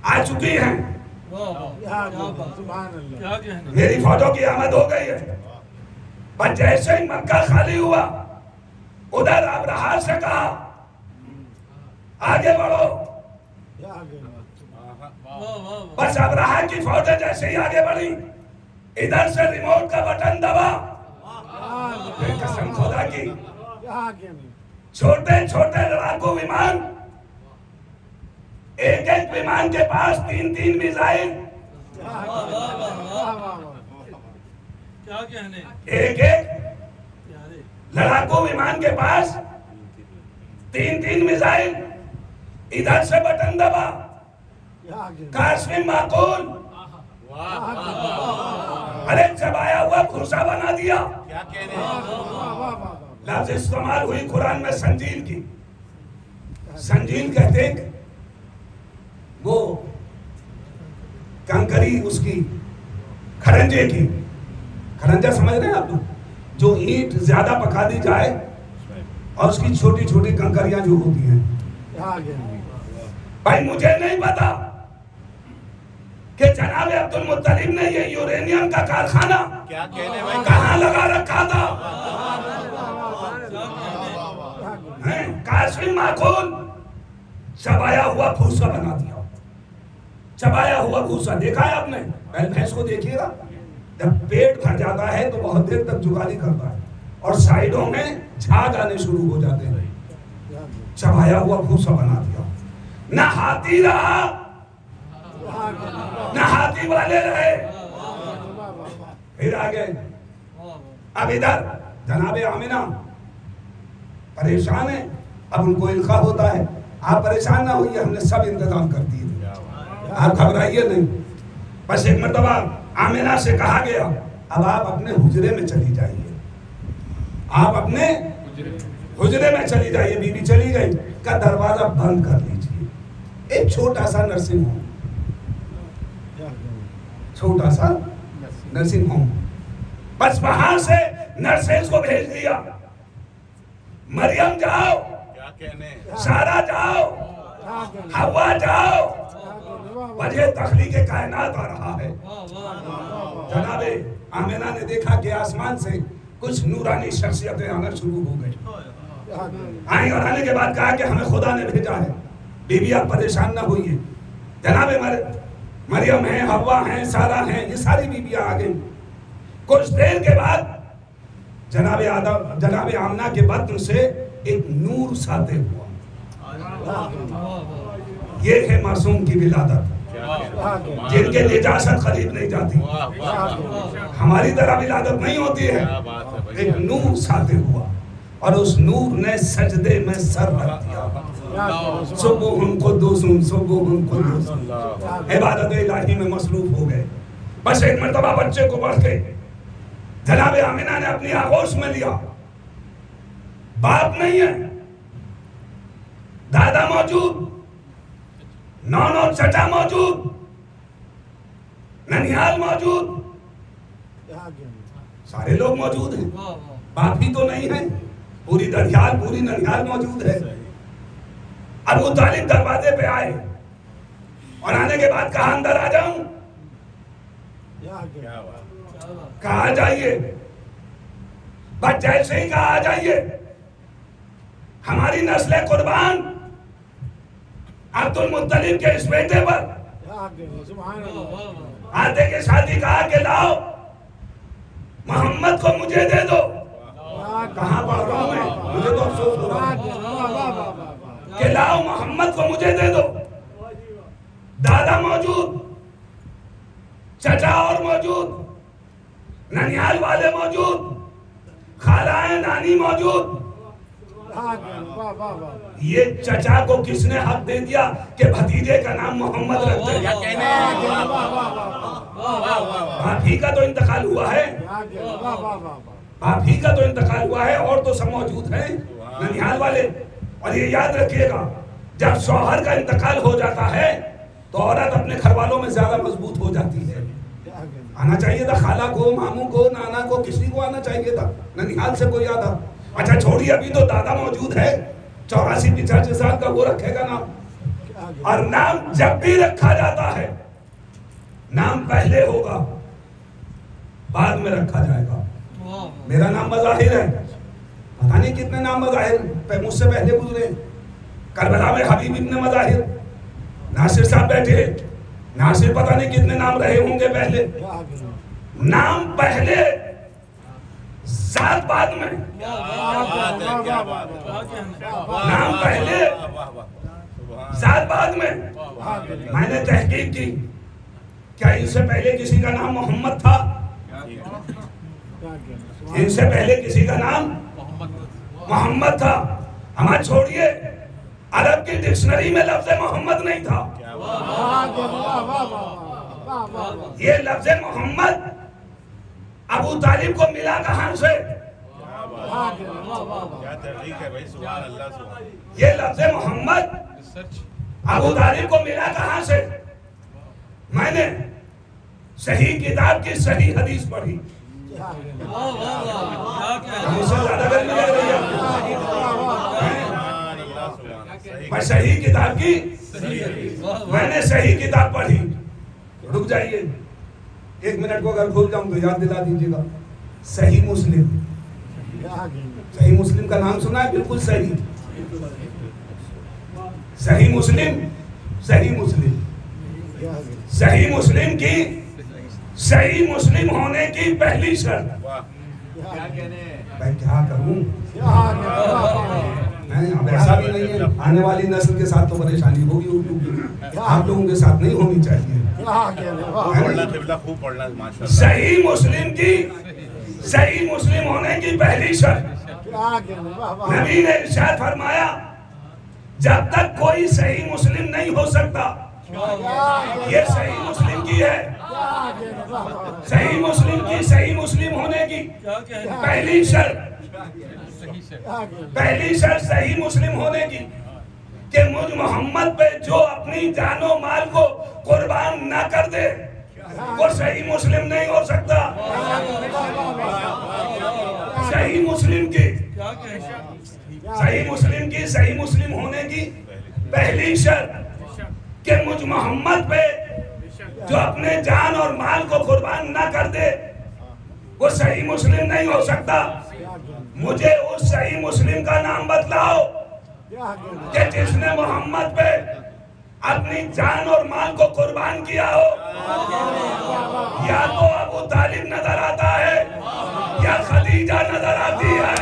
آ چکی ہیں، میری فوجوں کی آمد ہو گئی ہے۔ پر جیسے ہی مکہ خالی ہوا، ادھر ابرہہ سے کہا آگے بڑھو۔ بس ابرہہ کی فوجیں جیسے ہی آگے بڑھی، ادھر سے ریموٹ کا بٹن دبا، قسم خدا کی، چھوٹے چھوٹے لڑاکو ومان، ایک ایک ومان کے پاس 3 میزائل، ایک ایک لڑاکو ومان کے پاس 3 میزائل، ادھر سے بٹن دبا، قاسم معقول، ارے چبایا ہوا بھوسا بنا دیا۔ لفظ استعمال ہوئی قرآن میں سنجیل کی، سنجیل کہتے ہیں وہ کنکری اس کی کھرنجے کی، کھرنجا سمجھ رہے ہیں آپ، جو اینٹ زیادہ پکا دی جائے اور اس کی چھوٹی چھوٹی کنکریاں جو ہوتی ہیں۔ بھائی مجھے نہیں پتا کہ جناب عبد المطلب نے یہ یورینیم کا کارخانہ کہاں لگا رکھا تھا۔ قاسم معقول چبایا ہوا بھوسا بنا دیا، چبایا ہوا بھوسا دیکھا ہے آپ نے؟ بیل بھینس کو دیکھیے گا، جب پیٹ بھر جاتا ہے تو بہت دیر تک جگالی کرتا ہے اور سائیڈوں میں جھاگ آنے شروع ہو جاتے ہیں. چبایا ہوا بھوسا بنا دیا. نہ ہاتھی رہا نہ ہاتھی والے رہے. پھر آگے اب ادھر جناب آمنہ پریشان ہے. اب ان کو القاء ہوتا ہے، آپ پریشان نہ ہوئیے، ہم نے سب انتظام کر دیے، آپ گھبرائیے نہیں. بس ایک مرتبہ آمنہ سے کہا گیا اب آپ اپنے حجرے میں چلی جائیے، آپ اپنے حجرے میں چلی جائیے. بی بی چلی گئی، کا دروازہ بند کر لیجیے. ایک چھوٹا سا نرسنگ ہوم، چھوٹا سا نرسنگ ہوم. بس وہاں سے نرسز کو بھیج دیا، مریم جاؤ، سارا جاؤ، ہوا جاؤ. وجہ تخلیق کائنات آ رہا ہے. جناب آمنہ نے دیکھا کہ آسمان سے کچھ نورانی شخصیتیں آنا شروع ہو گئی. آئیں اور آنے کے بعد کہا کہ ہمیں خدا نے بھیجا ہے. بی بی آپ پریشان نہ ہوئیے. جناب مریم ہیں، ہوا ہیں، سارا ہیں، یہ ساری بیویاں آ گئی. کچھ دیر کے بعد جناب آمنہ کے بطن سے ایک نور ساطع ہوا. یہ ہے معصوم کی ولادت، جن کے نجاست قریب نہیں جاتی. ہماری طرح ولادت نہیں ہوتی ہے. ایک نور ساطع ہوا اور اس نور نے سجدے میں سر رکھ دیا. سبوح قدوس سبوح قدوس، عبادت الہی میں مصروف ہو گئے. بس ایک مرتبہ بچے کو بڑھ کے جناب آمنہ نے اپنی آغوش میں لیا. باپ نہیں ہے، دادا موجود، نونو چچا موجود، ننیال موجود، سارے لوگ موجود ہیں. باپ ہی تو نہیں ہے، پوری دریال پوری ننیال موجود ہے. ابو طالب دروازے پہ آئے اور آنے کے بعد کہا اندر آ جاؤں. کہا جائیے. بس جیسے ہی کہا جائیے، ہماری نسل قربان عبد المطلب کے اس بیٹے پر آتے کے شادی کہا کہ لاؤ محمد کو مجھے دے دو. کہاں پڑھ رہا ہوں میں، مجھے تو افسوس ہو رہا ہے کہ لاؤ محمد کو مجھے دے دو. دادا موجود، چچا اور موجود، ننیال والے موجود، خالائیں نانی موجود. یہ چچا کو کس نے حق دے دیا کہ بھتیجے کا نام محمد رکھ دے؟ باپ ہی کا تو انتقال ہوا ہے، باپ ہی کا تو انتقال ہوا ہے، اور تو سب موجود ہیں ننیال والے. اور یہ یاد رکھیے گا، جب شوہر کا انتقال ہو جاتا ہے تو عورت اپنے گھر والوں میں زیادہ مضبوط ہو جاتی ہے. آنا چاہیے تھا خالہ کو، ماموں کو، نانا کو، کسی کو آنا چاہیے تھا. ننیال سے کوئی آتا. اچھا چھوڑیے، ابھی تو دادا موجود ہے، 84-85 سال کا، وہ رکھے گا نام. اور نام جب بھی رکھا جاتا ہے، نام پہلے ہوگا، بعد میں رکھا جائے گا. میرا نام مظاہر ہے، پتہ نہیں کتنے نام مظاہر مجھ سے پہلے گزرے. کربلا میں حبیب ابن مظاہر، ناصر صاحب بیٹھے، ناصر پتہ نہیں کتنے نام رہے ہوں گے پہلے. نام پہلے، ذات بعد میں. نام پہلے، ذات بعد میں. میں نے تحقیق کی، کیا ان سے پہلے کسی کا نام محمد تھا؟ ان سے پہلے کسی کا نام محمد تھا؟ ہمیں چھوڑیے، عرب کی ڈکشنری میں لفظ محمد نہیں تھا. یہ لفظ محمد ابو طالب کو ملا کہاں سے؟ یہ لفظ محمد ابو طالب کو ملا کہاں سے؟ میں نے صحیح کتاب کی صحیح حدیث پڑھی. مجھ سے زیادہ گرمی لگ رہی ہے. میں صحیح کتاب کی، میں نے صحیح کتاب پڑھی. رک جائیے ایک منٹ کو، اگر بھول جاؤں تو یاد دلا دیجیے گا. صحیح مسلم، صحیح مسلم کا نام سنا ہے؟ بالکل صحیح. صحیح مسلم، صحیح مسلم. صحیح مسلم کی صحیح مسلم ہونے کی پہلی شرط. میں کیا کروں؟ اب ایسا بھی نہیں ہے، آنے والی نسل کے ساتھ تو پریشانی ہوگی، آپ لوگوں کے ساتھ نہیں ہونی چاہیے. صحیح مسلم کی صحیح مسلم ہونے کی پہلی شرط، نبی نے ارشاد فرمایا جب تک کوئی صحیح مسلم نہیں ہو سکتا. یہ صحیح مسلم کی ہے، صحیح مسلم کی صحیح مسلم ہونے کی پہلی شرط صحیح مسلم ہونے کی کہ مجھ محمد پہ جو اپنی جان و مال کو قربان نہ کر دے وہ صحیح مسلم نہیں ہو سکتا. صحیح مسلم کی صحیح مسلم ہونے کی پہلی شرط کہ مجھ محمد پہ جو اپنے جان اور مال کو قربان نہ کر دے وہ صحیح مسلم نہیں ہو سکتا. مجھے اس صحیح مسلم کا نام بتلاؤ کہ جس نے محمد پہ اپنی جان اور مال کو قربان کیا ہو. یا تو ابو طالب نظر آتا ہے یا خدیجہ نظر آتی ہے.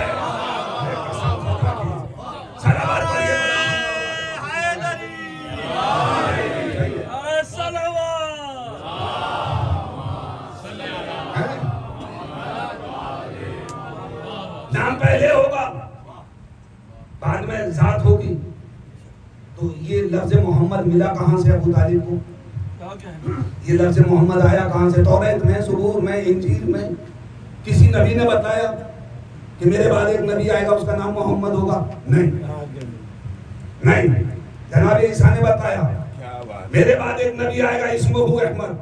نام پہلے ہوگا بعد میں ذات ہوگی. تو یہ لفظ محمد ملا کہاں سے ابو طالب کو؟ یہ لفظ محمد آیا کہاں سے؟ توریت میں، زبور میں، انجیل میں کسی نبی نے بتایا کہ میرے بعد ایک نبی آئے گا اس کا نام محمد ہوگا؟ نہیں. جناب عیسیٰ نے بتایا میرے بعد ایک نبی آئے گا اسمہ احمد.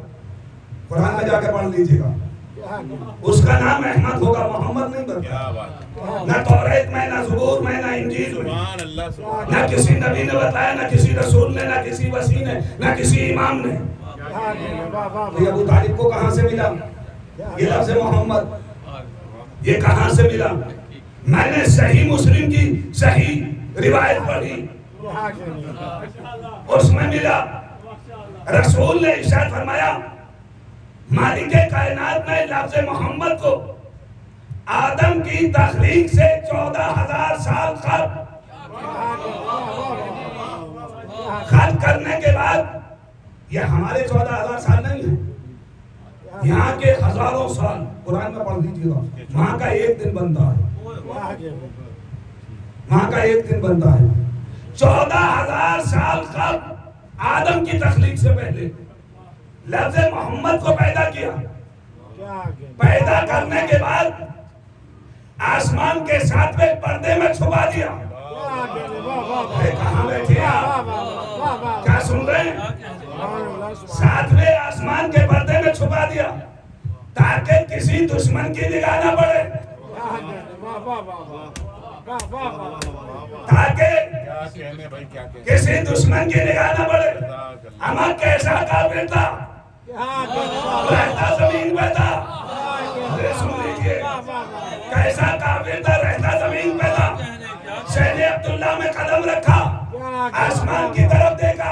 قرآن میں جا کے پڑھ لیجیے گا، اس کا نام احمد ہوگا، محمد نہیں بتایا. نہ توریت میں، نہ زبور میں، نہ انجیل میں، نہ کسی نبی نے بتایا، نہ کسی رسول نے، نہ کسی وسیع نے، نہ کسی امام نے. یہ ابو طالب کو کہاں سے ملا یہ لفظ محمد؟ یہ کہاں سے ملا؟ میں نے صحیح مسلم کی صحیح روایت پڑھی، اس میں ملا رسول نے ارشاد فرمایا مالک کائنات نے لفظ محمد کو آدم کی تخلیق سے 14,000 سال خلق کرنے کے بعد، یہ ہمارے 14,000 سال نہیں ہیں، یہاں کے ہزاروں سال. قرآن میں پڑھ لیجیے گا، وہاں کا ایک دن بنتا ہے، وہاں کا ایک دن بنتا ہے. 14,000 سال خلق آدم کی تخلیق سے پہلے لفظ محمد کو پیدا کیا. پیدا کرنے کے بعد آسمان کے ساتویں پردے میں چھپا دیا. کہاں بیٹھے آپ؟ کیا سن رہے ہیں؟ ساتویں آسمان کے پردے میں چھپا دیا تاکہ کسی دشمن کی نگاہ نہ پڑے، تاکہ کسی دشمن کی نگاہ نہ پڑے. اما کیسا کافر تھا، رہتا زمین پہ تھا. سن لیجیے کیسا کافر تھا، رہتا زمین پہ تھا. شہر عبداللہ میں قدم رکھا، آسمان کی طرف دیکھا،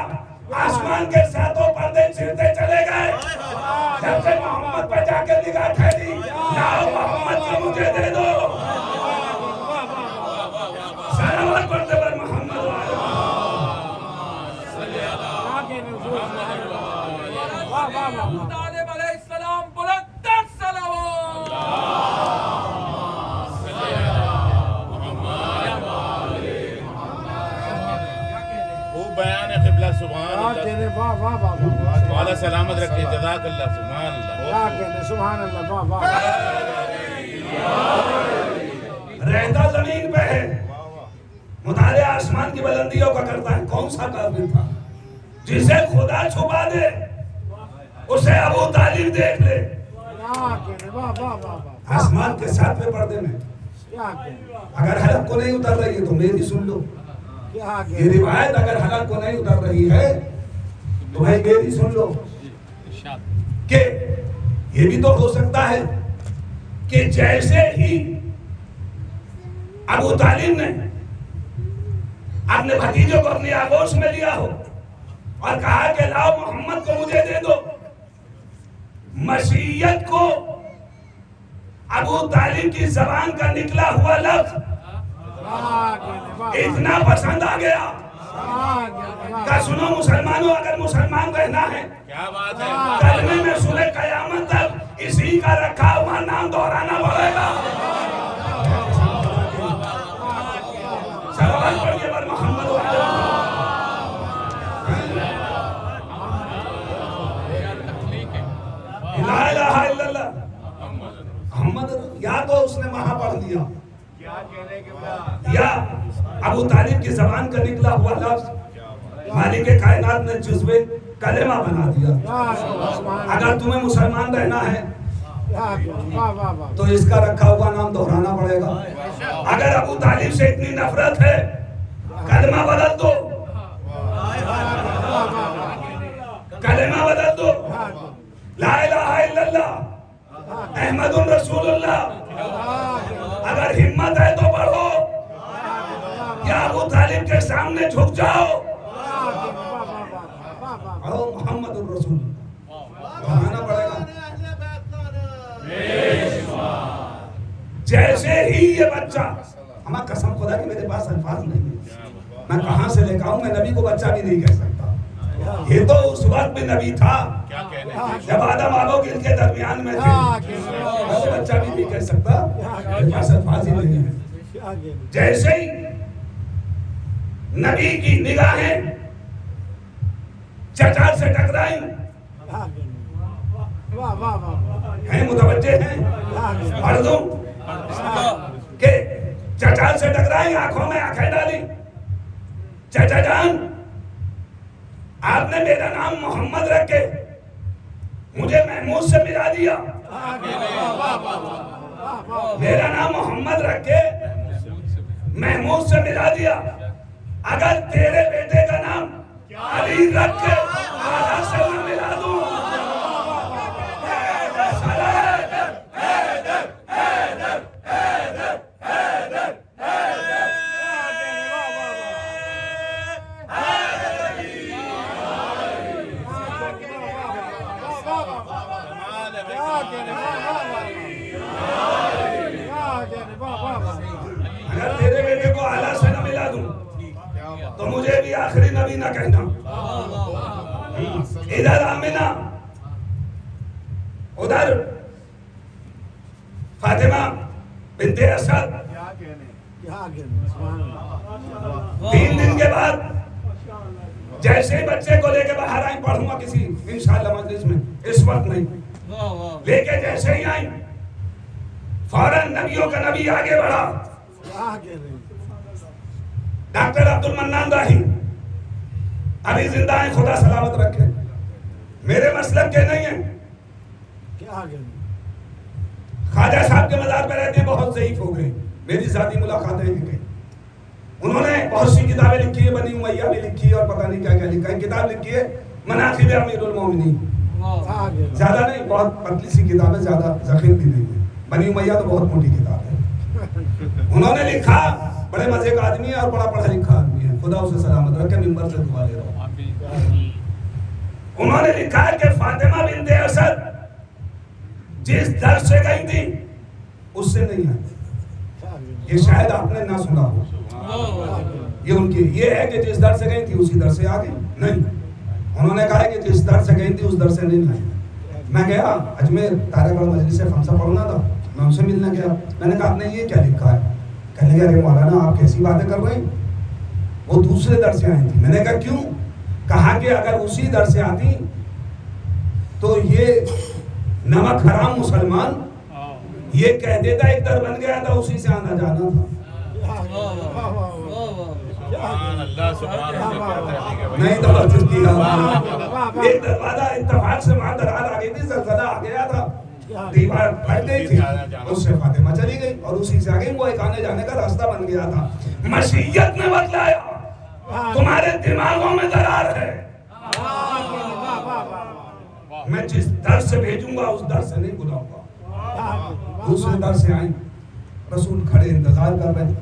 آسمان کے ساتوں پردے چیرتے چلے گئے. جب سے محمد پہ جا کے نگاہ ٹھہری، لاؤ محمد کو مجھے دے دو. سلام کرتے پر محمد ابو طالب علیہ السلام بلند صلوات. خوب بیان ہے قبلہ. سبحان اللہ. والا سلامت رکھے. جزاک اللہ. سبحان اللہ. رہتا زمین پہ ہے، مطالعہ آسمان کی بلندیوں کا کرتا ہے. کون سا کافر تھا جسے خدا چھپا دے اسے ابو طالب دیکھ لے. آسمان کے ساتویں پردے میں. اگر حلق کو نہیں اتر رہی ہے تو میری سن لو. یہ روایت اگر حلق کو نہیں اتر رہی ہے تو بھائی میری سن لو کہ یہ بھی تو ہو سکتا ہے کہ جیسے ہی ابو طالب نے اپنے بھتیجوں کو اپنی آغوش میں لیا ہو، اور کہا کہ لاؤ محمد کو مجھے دے دو. مشیت کو ابو طالب کی زبان کا نکلا ہوا لفظ اتنا پسند آ گیا کہ سنو مسلمانوں، اگر مسلمان رہنا ہے کیا بات ہے، کلمے میں سورہ قیامت تک اسی کا رکھا ہوا نام دہرانا پڑے گا. سلوات پڑھیے پر محمد لا الہ الا اللہ محمد. یا تو اس نے وہاں پڑھ دیا یا ابو طالب کی زبان کا نکلا ہوا لفظ مالک کائنات نے جزوِ کلمہ بنا دیا. اگر تمہیں مسلمان رہنا ہے تو اس کا رکھا ہوا نام دہرانا پڑے گا. اگر ابو طالب سے اتنی نفرت ہے کلمہ بدل دو، کلمہ بدل دو، لا الہ الا اللہ احمد رسول اللہ. اگر ہمت ہے تو پڑھو یا ابو طالب کے سامنے جھک جاؤ. محمد الرسول بنانا پڑے گا. جیسے ہی یہ بچہ، ہمیں قسم خدا کہ میرے پاس الفاظ نہیں ہے، میں کہاں سے لے کے آؤں، میں نبی کو بچہ بھی نہیں کہہ سکتا. یہ تو اس وقت بھی نبی تھا جب آدم آلو گل کے درمیان میں تھے. میں بچہ بھی نہیں کہہ سکتا، میرے پاس الفاظ ہی نہیں ہے. جیسے ہی نبی کی نگاہیں چچا سے ٹکرائیں، ہیں متوجہ ہیں پڑھ دوں کہ چچا سے ٹکرائیں، آنکھوں میں آنکھیں ڈالی. چچا جان آپ نے میرا نام محمد رکھ کے مجھے محمود سے ملا دیا. میرا نام محمد رکھ کے محمود سے ملا دیا. اگر تیرے بیٹے کا نام علی رکھ کے آدھا سے نہ ملا دوں. اگر تیرے بیٹے کو اعلیٰ سے نہ ملا دوں تو مجھے بھی آخری نبی نہ کہنا. ادھر آمنہ، ادھر فاطمہ بنت اسد. 3 دن کے بعد جیسے ہی بچے کو لے کے باہر آئیں، پڑھوں گا کسی انشاءاللہ مجلس میں، اس وقت نہیں، لے کے جیسے ہی آئیں فوراً نبیوں کا نبی آگے بڑھا. ڈاکٹر عبد المنان راہی ابھی زندہ ہیں، خدا سلامت رکھے. میرے مسلک کے نہیں ہیں، خواجہ صاحب کے مزار پہ رہتے ہیں، بہت ضعیف ہو گئے. میری ذاتی ملاقاتیں بھی گئی. انہوں نے بہت سی کتابیں لکھی ہے، بنی امیہ بھی لکھی ہے اور پتہ نہیں کیا کیا لکھا ہے. کتاب لکھی ہے مناقب امیر المومنین، زیادہ نہیں، بہت پتلی سی کتاب ہے، زیادہ ضخیم بھی نہیں ہے. بنی امیہ تو بہت موٹی کتاب ہے. انہوں نے لکھا، بڑے مزے کا آدمی ہے اور بڑا پڑھا لکھا آدمی ہے، خدا اسے سلامت رکھے، منبر سے دعا لے رہا ہوں. انہوں نے لکھا ہے کہ فاطمہ بنت اسد جس در سے گئی تھی اس سے نہیں آئی. یہ شاید آپ نے نہ سنا ہو. یہ ان کی یہ ہے کہ جس در سے گئی تھی اسی در سے آ گئی نہیں. انہوں نے کہا ہے کہ جس در سے گئی تھی اس در سے نہیں آئی. میں گیا اجمیر، تارے گڑھ مجلس خمسہ پڑھنا تھا، میں ان سے ملنے گیا. میں نے کہا آپ نے یہ کیا لکھا ہے؟ کہنے لگے ارے مولانا آپ کیسی باتیں کر رہے ہیں، وہ دوسرے در سے آئی تھی. میں نے کہا کیوں؟ کہا کہ اگر اسی در سے آتی تو یہ نمک حرام مسلمان یہ کہہ دیتا ایک در بن گیا تھا، اسی سے آنا جانا تھا. نہیں توجہ کیا. ایک دروازہ اتفاق سے وہاں درار آ گئی تھی، زلزلہ آ گیا تھا، دیوار پھٹ گئی تھی، اس سے فاطمہ چلی گئی اور اسی سے آگے وہ ایک آنے جانے کا راستہ بن گیا تھا. مشیت نے بتلایا تمہارے دماغوں میں درار ہے، میں جس در سے بھیجوں گا اس در سے نہیں بلاؤں گا. دوسرے در سے آئیں، رسول کھڑے انتظار کر رہے ہیں.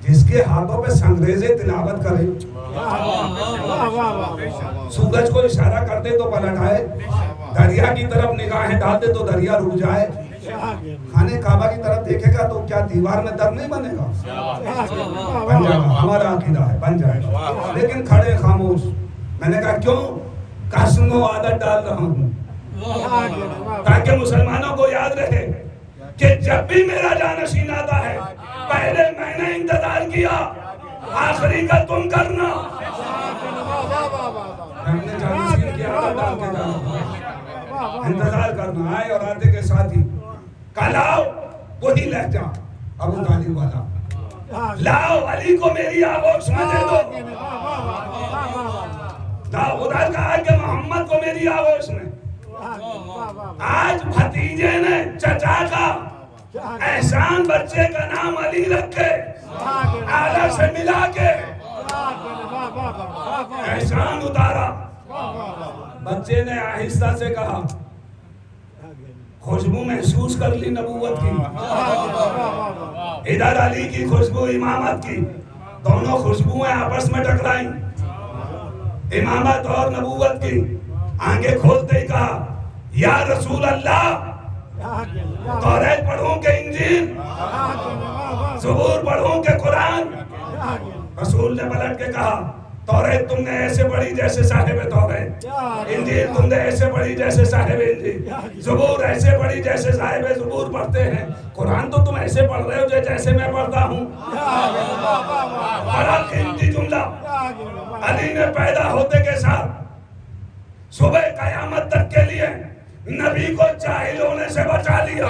جس کے ہاتھوں پہ سنگریزے تلاوت کرے، سورج کو اشارہ کر دے تو پلٹ آئے، دریا کی طرف نگاہیں ڈال دے تو دریا رک جائے، خانے کعبہ کی طرف دیکھے گا تو کیا دیوار میں در نہیں بنے گا؟ بن جائے گا، ہمارا عقیدہ ہے بن جائے گا، لیکن کھڑے خاموش۔ میں نے کہا کیوں؟ قسم و عادت ڈال رہا ہوں تاکہ مسلمانوں کو یاد رہے کہ جب بھی میرا جانشین آتا ہے پہلے میں نے انتظار کیا، آخری کا تم کرنا۔ ہم نے جانشین کی عادت ڈال کے جانا، انتظار کرنا، آئے اور آتے کے ساتھ ہی کل آؤ، وہی لہجہ ابو طالب والا، لاؤ علی کو میری آغوش میں دے دو، ادھر کہا کہ محمد کو میری آغوش میں۔ آج بھتیجے نے چچا کا احسان بچے کا نام علی رکھے، آلہ سے ملا کے احسان اتارا۔ بچے نے آہستہ سے کہا، خوشبو محسوس کر لی نبوت کی، ادھر علی کی خوشبو امامت کی، دونوں خوشبویں آپس میں ٹکرائیں، امامت اور نبوت کی۔ آنکھیں کھولتے ہی کہا، یا رسول اللہ، توریت پڑھوں کہ انجیل، زبور پڑھوں کہ قرآن؟ رسول نے پلٹ کے کہا، توریت تم نے ایسے پڑھی جیسے صاحب توریت، انجیل تم نے ایسے پڑھی جیسے صاحب انجیل، زبور ایسے پڑھی جیسے صاحب زبور پڑھتے ہیں، قرآن تو تم ایسے پڑھ رہے ہو جیسے میں پڑھتا ہوں۔ بڑا قیمتی جملہ علی نے پیدا ہوتے کے ساتھ صبح قیامت تک کے لیے نبی کو جاہل ہونے سے بچا لیا۔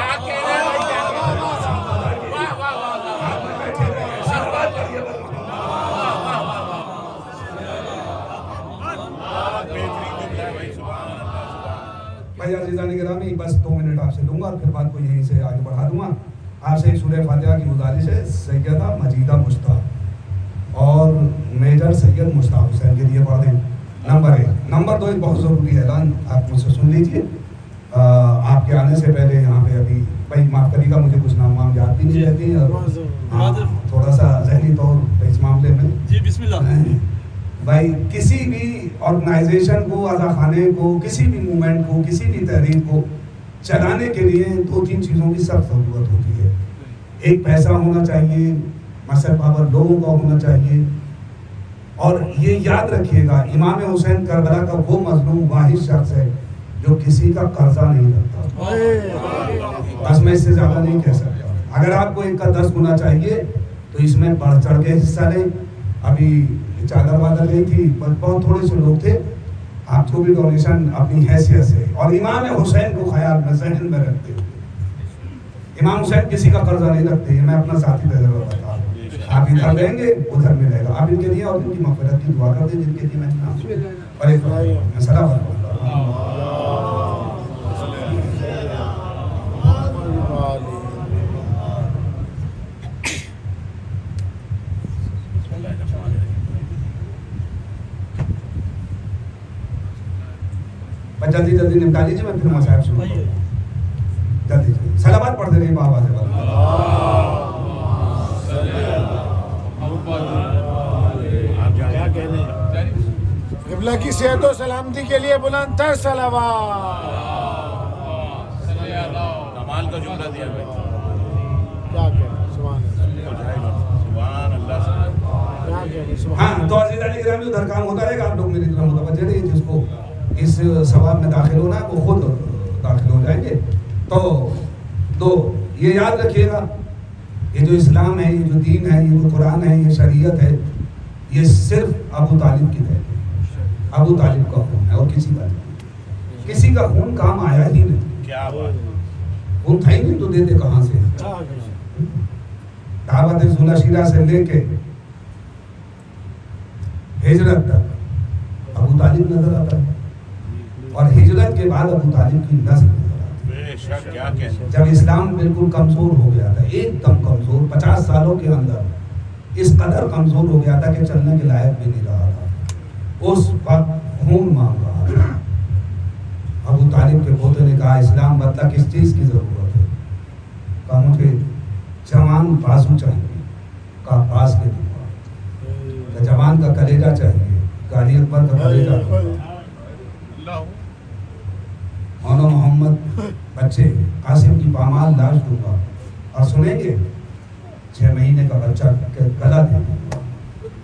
بھائی عزیزان گرامی، بس 2 منٹ آپ سے لوں گا اور پھر بات کو یہیں سے آگے بڑھا دوں گا۔ آپ سے سورہ فاتحہ کی گزارش ہے، سیدہ مجیدہ مشتاق اور میجر سید مشتاق حسین کے لیے پڑھ دیں، نمبر 1۔ نمبر 2 ایک بہت ضروری اعلان آپ مجھ سے سن لیجئے۔ آپ کے آنے سے پہلے یہاں پہ ابھی بھائی معاف کریے گا، مجھے کچھ نام یاد بھی نہیں رہتے ہیں اور تھوڑا سا ذہنی طور پہ اس معاملے میں جی بسم اللہ بھائی، کسی بھی آرگنائزیشن کو، عزا خانے کو، کسی بھی موومنٹ کو، کسی بھی تحریک کو چلانے کے لیے 2-3 چیزوں کی سخت ضرورت ہوتی ہے۔ ایک پیسہ ہونا چاہیے، مسل پاور لوگوں کا ہونا چاہیے، اور یہ یاد رکھیے گا امام حسین کربلا کا وہ مظلوم واحد شخص ہے جو کسی کا قرضہ نہیں رکھتا۔ بس میں اس سے زیادہ نہیں کہہ سکتا۔ اگر آپ کو 1 کا 10 گنا چاہیے تو اس میں بڑھ چڑھ کے حصہ لیں۔ ابھی چادر وادر گئی تھی، بہت تھوڑے سے لوگ تھے، آپ کو بھی ڈونیشن اپنی حیثیت سے اور امام حسین کو خیال میں ذہن میں رکھتے ہوئے۔ امام حسین کسی کا قرضہ نہیں رکھتے، یہ میں اپنا ذاتی تجربہ بتا رہا ہوں۔ آپ ادھر لیں گے ادھر ملے گا۔ آپ ان کے لیے اور ان کی مغفرت کی دعا کر دیں جن کے لیے میں نام اور ایک سلام علیکم۔ جلدی جلدی نمٹا لیجیے، میں پھر مسائل شروع کروں گا۔ جلدی جلدی صلوات پڑھتے رہیے بابا سے۔ قبلہ کی صحت و سلامتی کے لیے بلند تر صلوات۔ کمال کا جملہ دیا بھائی، کیا کہنا، سبحان اللہ، ہاں تو عزیزان گرامی ادھر کام ہوتا رہے گا، آپ لوگ میری طرف متوجہ رہیے، جس کو اس ثواب میں داخل ہونا ہے وہ خود داخل ہو جائیں گے۔ تو یہ یاد رکھیے گا، یہ جو اسلام ہے، یہ جو دین ہے، یہ جو قرآن ہے، یہ شریعت ہے، یہ صرف ابو طالب کی ہے، ابو طالب کا خون ہے اور کسی کا نہیں۔ کسی کا خون کام آیا ہی نہیں، کیا بات، خون تھا ہی نہیں تو دیتے کہاں سے؟ دعوت ذوالشیرہ سے لے کے ہجرت تک ابو طالب نظر آتا ہے، اور ہجرت کے بعد ابو طالب کی نسل نظر آتی ہے۔ بے شک، کیا کہنا۔ جب اسلام بالکل کمزور ہو گیا تھا، ایک دم کمزور، 50 سالوں کے اندر اس قدر کمزور ہو گیا تھا کہ چلنے کے لائق بھی نہیں رہا تھا، اس وقت خون مانگ رہا تھا۔ ابو طالب کے پوتے نے کہا، اسلام بدلا کس چیز کی ضرورت ہے؟ کہا مجھے جوان بازو چاہیے، کا عباس کے دعا کہ جوان کا کلیجہ چاہیے، غازی اکبر کا کلیجہ، مولانا محمد بچے قاسم کی پامال لاش دوں گا، اور سنیں گے 6 مہینے کا بچہ گلا دے دوں گا۔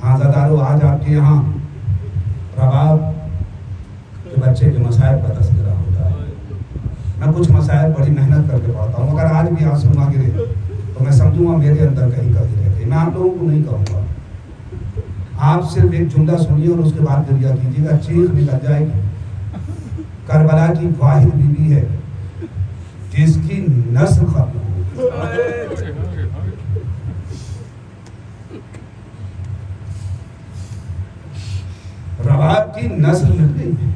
ہاں زدارو، آج آپ کے یہاں رباب کے بچے کے مسائل کا تذکرہ ہوتا ہے۔ میں کچھ مسائل بڑی محنت کر کے پڑھتا ہوں، اگر آج بھی آنسو نہ گرے تو میں سمجھوں گا میرے اندر کہیں کمی رہتی۔ میں آپ لوگوں کو نہیں کہوں گا، آپ صرف ایک جملہ سنیے اور اس کے بعد دریا کیجیے گا، چیخ نکل جائے گی۔ کربلا کی واحد بیوی ہے جس کی نسل ختم ہو، رباب کی نسل مل گئی ہے۔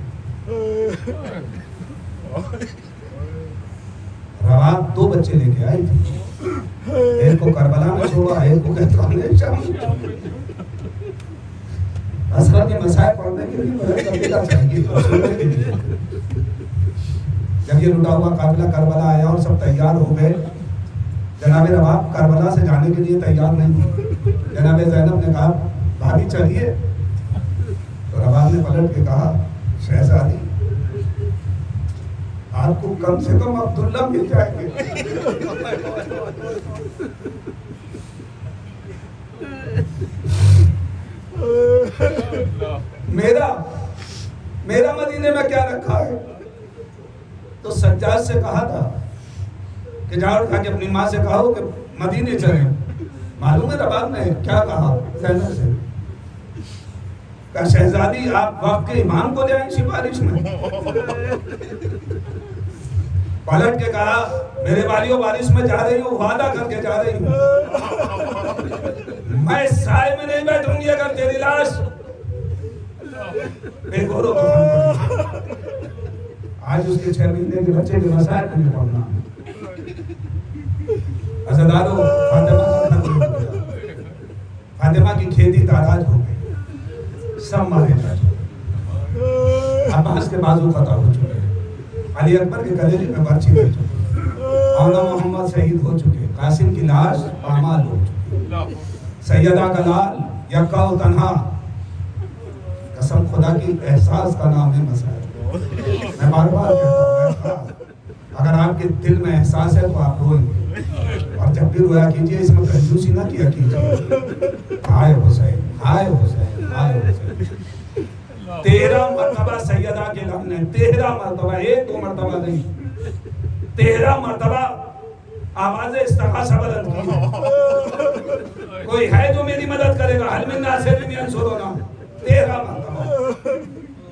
رباب 2 بچے لے کے آئی تھی، ایک کو کربلا میں چھوڑا، ایک کو کہتا ہم نے شام میں چھوڑا۔ حسرت کے مسائل پڑھنے کے لیے مدد کرنا چاہیے۔ جب یہ لٹا ہوا قافلہ کربلا آیا اور سب تیار ہو گئے، جناب رباب کربلا سے جانے کے لیے تیار نہیں تھی۔ جناب زینب نے کہا بھابھی چلیے، تو رباب نے پلٹ کے کہا شہزادی آپ کو کم سے کم عبداللہ مل جائیں گے۔ میرا مدینے میں کیا رکھا ہے؟ تو سجاد سے کہا تھا کہ جاؤ اٹھا کے اپنی ماں سے کہو کہ مدینے چلیں۔ معلوم ہے رباب نے کیا کہا زینب سے؟ کہ شہزادی آپ وقت کے امام کو لے آئیں سفارش میں۔ پلٹ کے کہا میرے والیوں بارش میں جا رہی ہوں، وعدہ کر کے جا رہی ہوں، میں سائے میں نہیں بیٹھوں گی اگر تیری لاش بے گورو کفن کرے۔ آج اس کے 6 مہینے کے بچے کے مسائل کو نہیں پڑھنا۔ عزیزانو، فاطمہ کا گھر ہو گیا، فاطمہ کی کھیتی تاراج ہو گئی، سب مارے جا چکے، عباس کے بازو قطع ہو چکے، علی اکبر کے کلیجے میں برچی لگ چکے، مولانا محمد شہید ہو چکے، قاسم کی لاش پامال ہو چکی، سیدہ کا لال یکا و تنہا، قسم خدا کی احساس کا نام ہے مسائل۔ میں بار بار کہتا ہوں اگر آپ کے دل میں احساس ہے تو آپ روئیں گے، اور جب بھی رویا کیجئے اس میں کنجوسی نہ کیا کیجئے۔ ہائے حسین، ہائے حسین، ہائے حسین۔ 13 مرتبہ سیدہ کے لب نے، 13 مرتبہ، 1-2 مرتبہ نہیں، 13 مرتبہ آواز استغاثہ بلند کی۔ کوئی ہے جو میری مدد کرے گا؟ حل من ناصر ینصرنا، 13 مرتبہ۔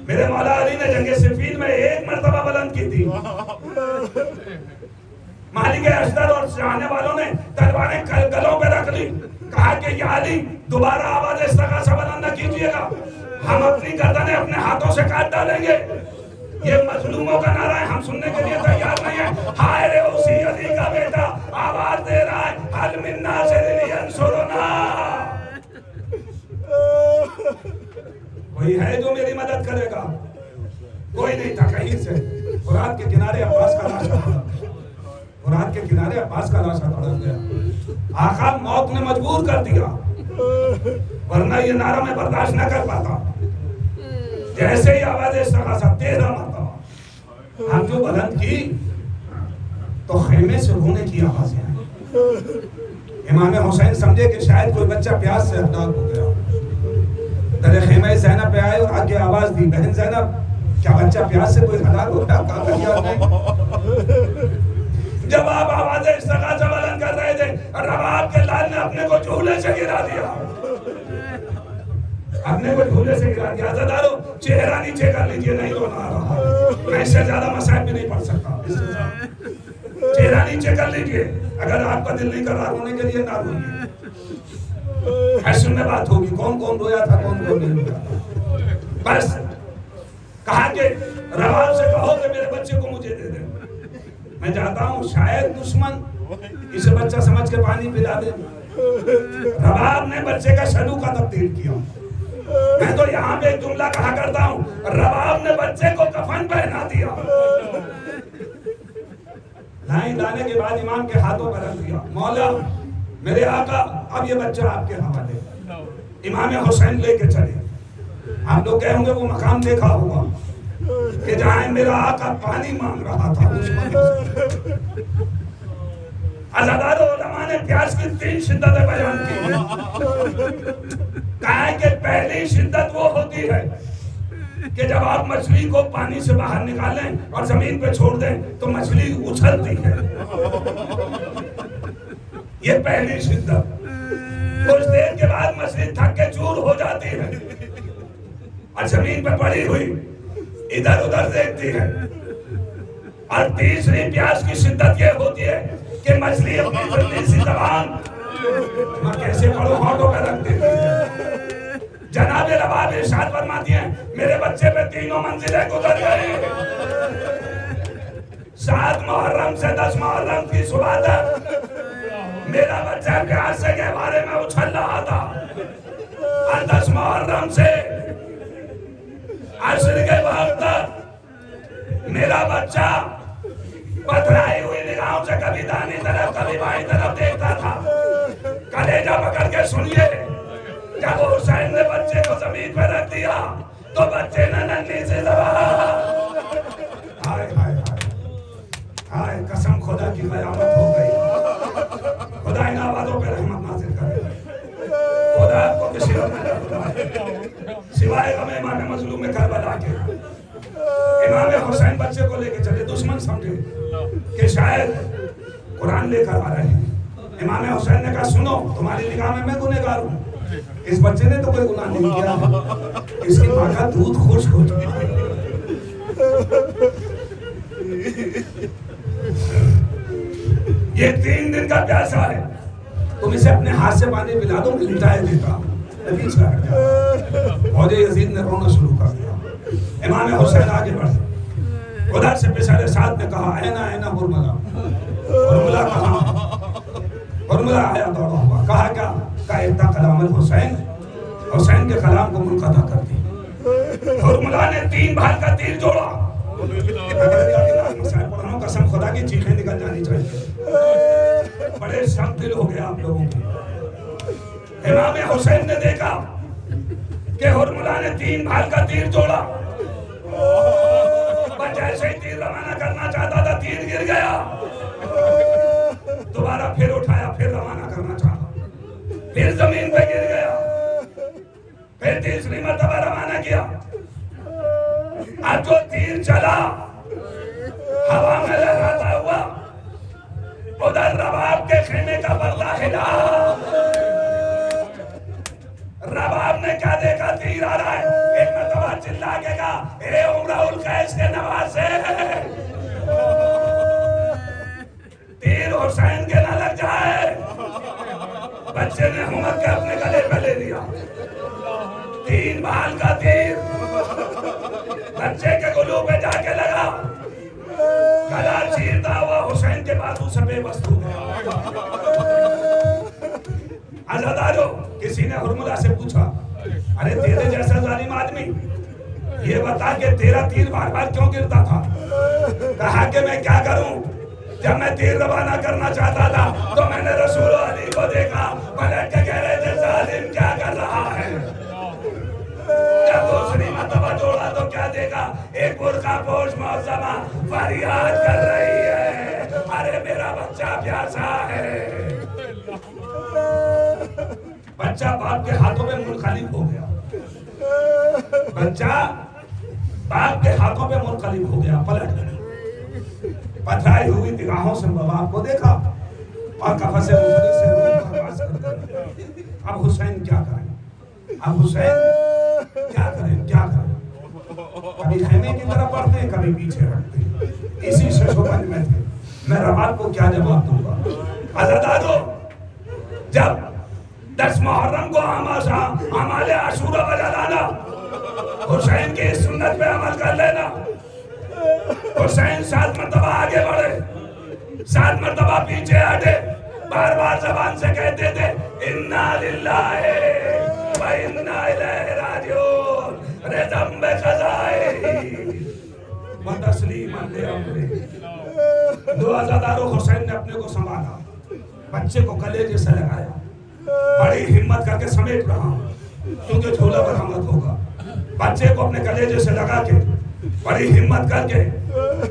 میرے مولا علی نے جنگ صفین میں 1 مرتبہ بلند کی تھی۔ مالک اشتر اور چاہنے والوں نے تلواریں گلوں پہ رکھ لی، کہا کہ یا علی دوبارہ آواز استغاثہ بلند نہ کیجیے گا، ہم اپنی گردنیں اپنے ہاتھوں سے کاٹ ڈالیں گے۔ یہ مظلوموں کا نعرہ ہے، ہم سننے کے لیے تیار نہیں ہیں۔ ہائے رے اسی علی کا بیٹا آواز دے رہا ہے، حل من ناصر ینصرنا، کوئی ہے جو میری مدد کرے گا؟ کوئی نہیں تھا۔ کہیں سے فرات کے کنارے عباس کا لاشا پڑا، فرات کے کنارے عباس کا لاشا پڑا گیا۔ آقا موت نے مجبور کر دیا، ورنہ یہ نعرہ میں برداشت نہ کر پاتا۔ جیسے ہی آواز استغاثہ 13 مرتبہ ہم جو بلند کی تو خیمے سے رونے کی آوازیں آئیں۔ امام حسین سمجھے کہ شاید کوئی بچہ پیاس سے ہلاک ہو گیا، در خیمہ زینب پہ آئے اور آگے آواز دی، بہن زینب کیا بچہ پیاس سے کوئی ہلاک ہو گیا؟ کہا کہ یاد نہیں۔ جب آپ آواز استغاثہ بلند کر رہے تھے، رباب کے لال نے اپنے کو جھولے سے گرا دیا، اپنے کو جھولے سے گرا دیا۔ عزیزانو، چہرہ نیچے کر لیجئے، نہیں تو نہ رہا، میں اس سے زیادہ مسائل بھی نہیں پڑھ سکتا۔ چہرہ نیچے کر لیجئے، اگر آپ کا دل نہیں کر رہا رونے کے لیے نہ روئیے۔ حشر میں بات ہوگی، کون کون رویا تھا، کون کون نہیں رویا تھا۔ بس کہا کہ رباب سے کہو کہ میرے بچے کو مجھے دے دیں، میں جاتا ہوں، شاید دشمن اسے بچہ سمجھ کے پانی پلا دے۔ رباب نے بچے کا شلوکا تبدیل کیا۔ میں تو یہاں پہ ایک جملہ کہا کرتا ہوں، رباب نے بچے کو کفن پہنا دیا۔ لائیں لانے کے بعد امام کے ہاتھوں پر رکھ دیا، مولا میرے آقا اب یہ بچہ آپ کے حوالے، امام حسین لے کے چلے. آپ لوگ کہیں گے وہ مقام دیکھا ہوگا کہ جہاں میرا آقا پانی مانگ رہا تھا. عزادار علماء نے پیاس کی 3 شدتیں بیان کی ہیں. کہا ہے کہ پہلی شدت وہ ہوتی ہے کہ جب آپ مچھلی کو پانی سے باہر نکالیں اور زمین پہ چھوڑ دیں تو مچھلی اچھلتی ہے. یہ پہلی شدت. کچھ دیر کے بعد مچھلی تھک کے چور ہو جاتی ہے اور زمین پہ پڑی ہوئی ادھر ادھر دیکھتی ہے. اور تیسری پیاس کی شدت یہ ہوتی ہے کہ مچھلی اپنی جلدی سی زبان میں کیسے پڑھوں ہاتھوں پہ رکھ دیتی ہے. جناب رباب ارشاد فرماتی ہیں میرے بچے پہ 3 منزلیں گزر گئی. 7 محرم سے 10 محرم کی صبح تک میرا بچہ پیاسے کے بارے میں اچھل رہا تھا اور 10 محرم سے عصر کے وقت تک میرا بچہ پتھرائی ہوئی نگاہوں سے کبھی دانی طرف کبھی بائیں طرف دیکھتا تھا. کلیجہ پکڑ کے سنیے، جب حسین نے بچے کو زمین پہ رکھ دیا تو بچے نے ننھی سی زبان، ہائے ہائے ہائے، قسم خدا کی قیامت ہو گئی. خدا ان آبادوں پہ رحمت نازل کرے. خدا آپ کو کسی اور نہ کرے سوائے غم امام مظلوم کربلا کے. امام حسین بچے کو لے کے چلے. دشمن سمجھے کہ شاید قرآن لے کر آ رہے ہیں. امام حسین نے کہا سنو، تمہاری نگاہ میں گنہگار ہوں، اس بچے نے تو کوئی گناہ نہیں کیا ہے، اس کی ماں کا دودھ خشک ہو چکا ہے. یہ 3 دن کا پیاسا ہے، تم اسے اپنے ہاتھ سے پانی پلا دو، میں لٹائے دیتا ہوں. پیچھے ہٹ گیا. فوج یزید نے رونا شروع کر دیا. امام حسین آگے بڑھے. ادھر سے پچھلے ساتھ نے کہا اینا اینا ہرملہ. ہرملہ کہاں؟ ہرملہ آیا دوڑا ہوا. کہا کیا؟ کہا اتنا کلام الحسین، حسین کے کلام کو منقطع کر دی. ہرملہ نے 3 بھال کا تیر جوڑا. قسم خدا کی چیخیں نکل جانی چاہیے. بڑے سخت دل ہو گیا آپ لوگوں کی. امام حسین نے دیکھا کہ ہرملہ نے 3 بھال کا تیر جوڑا. جیسے ہی تیر روانہ کرنا چاہتا تھا تیر گر گیا. دوبارہ پھر اٹھایا، پھر روانہ کرنا چاہا، پھر زمین پہ گر گیا. پھر تیسری مرتبہ روانہ کیا. اب جو تیر چلا ہوا میں لہراتا ہوا ادھر رباب کے خیمے کا پردہ ہلا. رباب نے کیا دیکھا؟ تیر آ رہا ہے. ایک مرتبہ چلا کے کہا اے عمرہ القیس کے نواسے، تیر حسین کے نہ لگ جائے. بچے نے ہمت کے اپنے گلے پہ لے لیا. 3 بال کا تیر بچے کے گلو پہ جا کے لگا. گلا چیرتا ہوا حسین کے بازو سے بے بس ہو گیا. عزادارو، کسی نے ہرملہ سے پوچھا ارے تیرے جیسا ظالم آدمی یہ بتا کہ تیرا تیر بار بار کیوں گرتا تھا؟ کہا کہ میں کیا کروں، جب میں تیر روانہ کرنا چاہتا تھا تو میں نے رسول علی کو دیکھا، پلٹ کے کہہ رہے تھے ظالم کیا کر رہا ہے. جب دوسری مرتبہ جوڑا تو کیا دیکھا؟ ایک برقع پوش معظمہ فریاد کر رہی ہے ارے میرا بچہ پیاسا ہے. بچہ باپ کے ہاتھوں میں منقلب ہو گیا. بچہ باپ کے ہاتھوں پہ منقلب ہو گیا، پلٹ گیا. پتھرائی ہوئی نگاہوں سے باپ کو دیکھا اور کفن سے روح پرواز کر دیا. اب حسین کیا کریں؟ اب حسین کیا کریں؟ کیا کریں؟ کبھی خیمے کی طرف بڑھتے ہیں، کبھی پیچھے ہٹتے ہیں. اسی ششوپن میں تھے. میں رباب کو کیا جواب دوں گا؟ عزادارو، جب 10 محرم کو اعمال عاشورہ بجا لانا، حسین کی سنت پہ عمل کر لینا. حسین 7 مرتبہ آگے بڑھے، 7 مرتبہ پیچھے ہٹے. بار بار زبان سے کہتے تھے انا للہ و انا الیہ راجعون، رضم بقضائہ و تسلیما لامرہ. دو عزادارو، حسین نے اپنے کو سنبھالا. بچے کو کلیجے سے لگایا, بڑی ہمت کر کے سمیٹ رہا ہوں کیونکہ جھولا برآمد ہوگا. بچے کو اپنے کلیجے سے لگا کے بڑی ہمت کر کے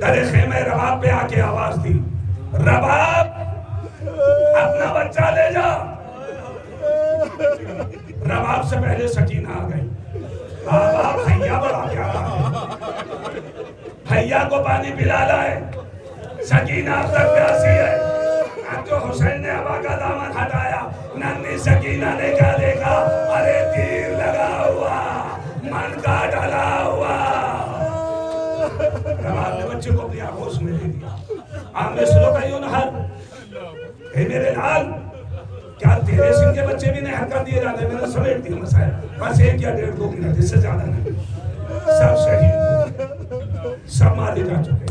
در خیمہ رباب پہ آ کے آواز دی, رباب اپنا بچہ لے جا. رباب سے پہلے سکینہ آ گئی. بابا بھیا بڑا کیا رہا ہے, بھیا کو پانی پلا لائے. سکینہ اب تک پیاسی ہے. اب جو حسین نے ابا کا دامن ہٹایا, ننھی سکینہ نے کیا دیکھا, ارے تیر لگا ہوا, من کا ڈلا ہوا. رباب نے بچے کو اپنی آغوش میں لے دیا. آمنے سلو کہیو نہر, اے میرے لال, کیا تیرے سن کے بچے بھی نہر کر دیے جاتے ہیں؟ میں نے سمیٹ دیا مسائل, بس 1 یا 1.5 منٹ, اس سے زیادہ نہیں. سب شہید ہو, سب مارے جا چکے.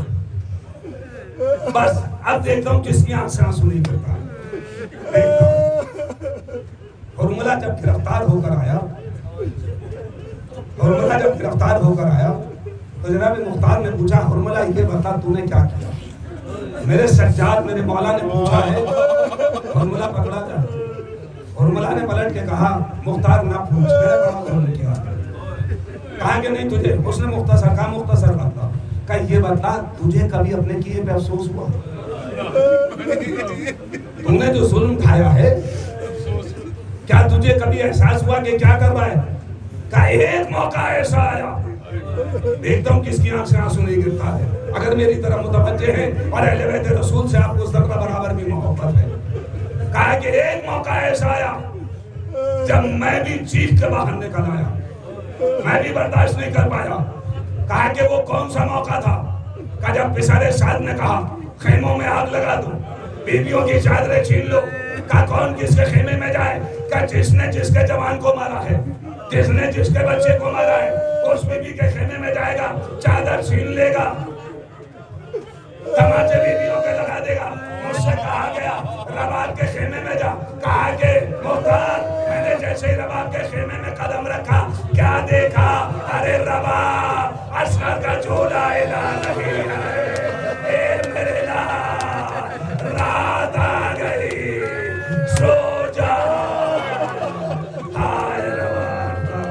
بس اب دیکھتا ہوں کس کی آنکھ سے آنسو نہیں کرتا. حرملہ جب گرفتار ہو کر آیا, حرملہ جب گرفتار ہو کر آیا تو جناب مختار نے پوچھا, حرملہ یہ بتا تو نے کیا کیا؟ میرے سجاد میرے مولا نے پوچھا ہے. حرملہ پکڑا جا. حرملہ نے پلٹ کے کہا, مختار نہ پوچھ, میرے بڑا انہوں نے کیا. کہا کہ نہیں تجھے, اس نے مختصر کہا, مختصر بتا. کہا یہ بتا تجھے کبھی اپنے کیے پہ افسوس ہوا؟ تم نے جو ظلم کھایا ہے, کیا تجھے کبھی احساس ہوا کہ کیا کر رہا ہے؟ کہا ایک موقع ایسا آیا, دیکھتا ہوں کس کی آنکھ سے آنسو نہیں گرتا ہے. اگر میری طرح متوجہ ہیں اور اہل بیت رسول سے آپ کو ذرہ برابر بھی محبت ہے. کہا کہ ایک موقع ایسا آیا جب میں بھی چیخ کے باہر نکل آیا, میں بھی برداشت نہیں کر پایا. کہا کہ وہ کون سا موقع تھا؟ کہا جب پسر سعد نے کہا خیموں میں آگ لگا دو, بیویوں کی چادریں چھین لو. کہا کون کس کے خیمے میں جائے؟ کہا جس نے جس کے جوان کو مارا ہے, جس نے جس کے بچے کو مارا ہے, اس بیوی کے خیمے میں جائے گا, چادر چھین لے گا, تماچے بیویوں کے لگا دے گا. مجھ سے کہا گیا رباب کے خیمے میں جا. کہا کہ مختار, میں نے جیسے ہی رباب کے خیمے میں قدم رکھا, کیا دیکھا؟ ارے رباب اصغر کا جھولا ہلا نہیں ہے. اے میرے لال, رات آ گئی, سو جا. ہائے رباب کا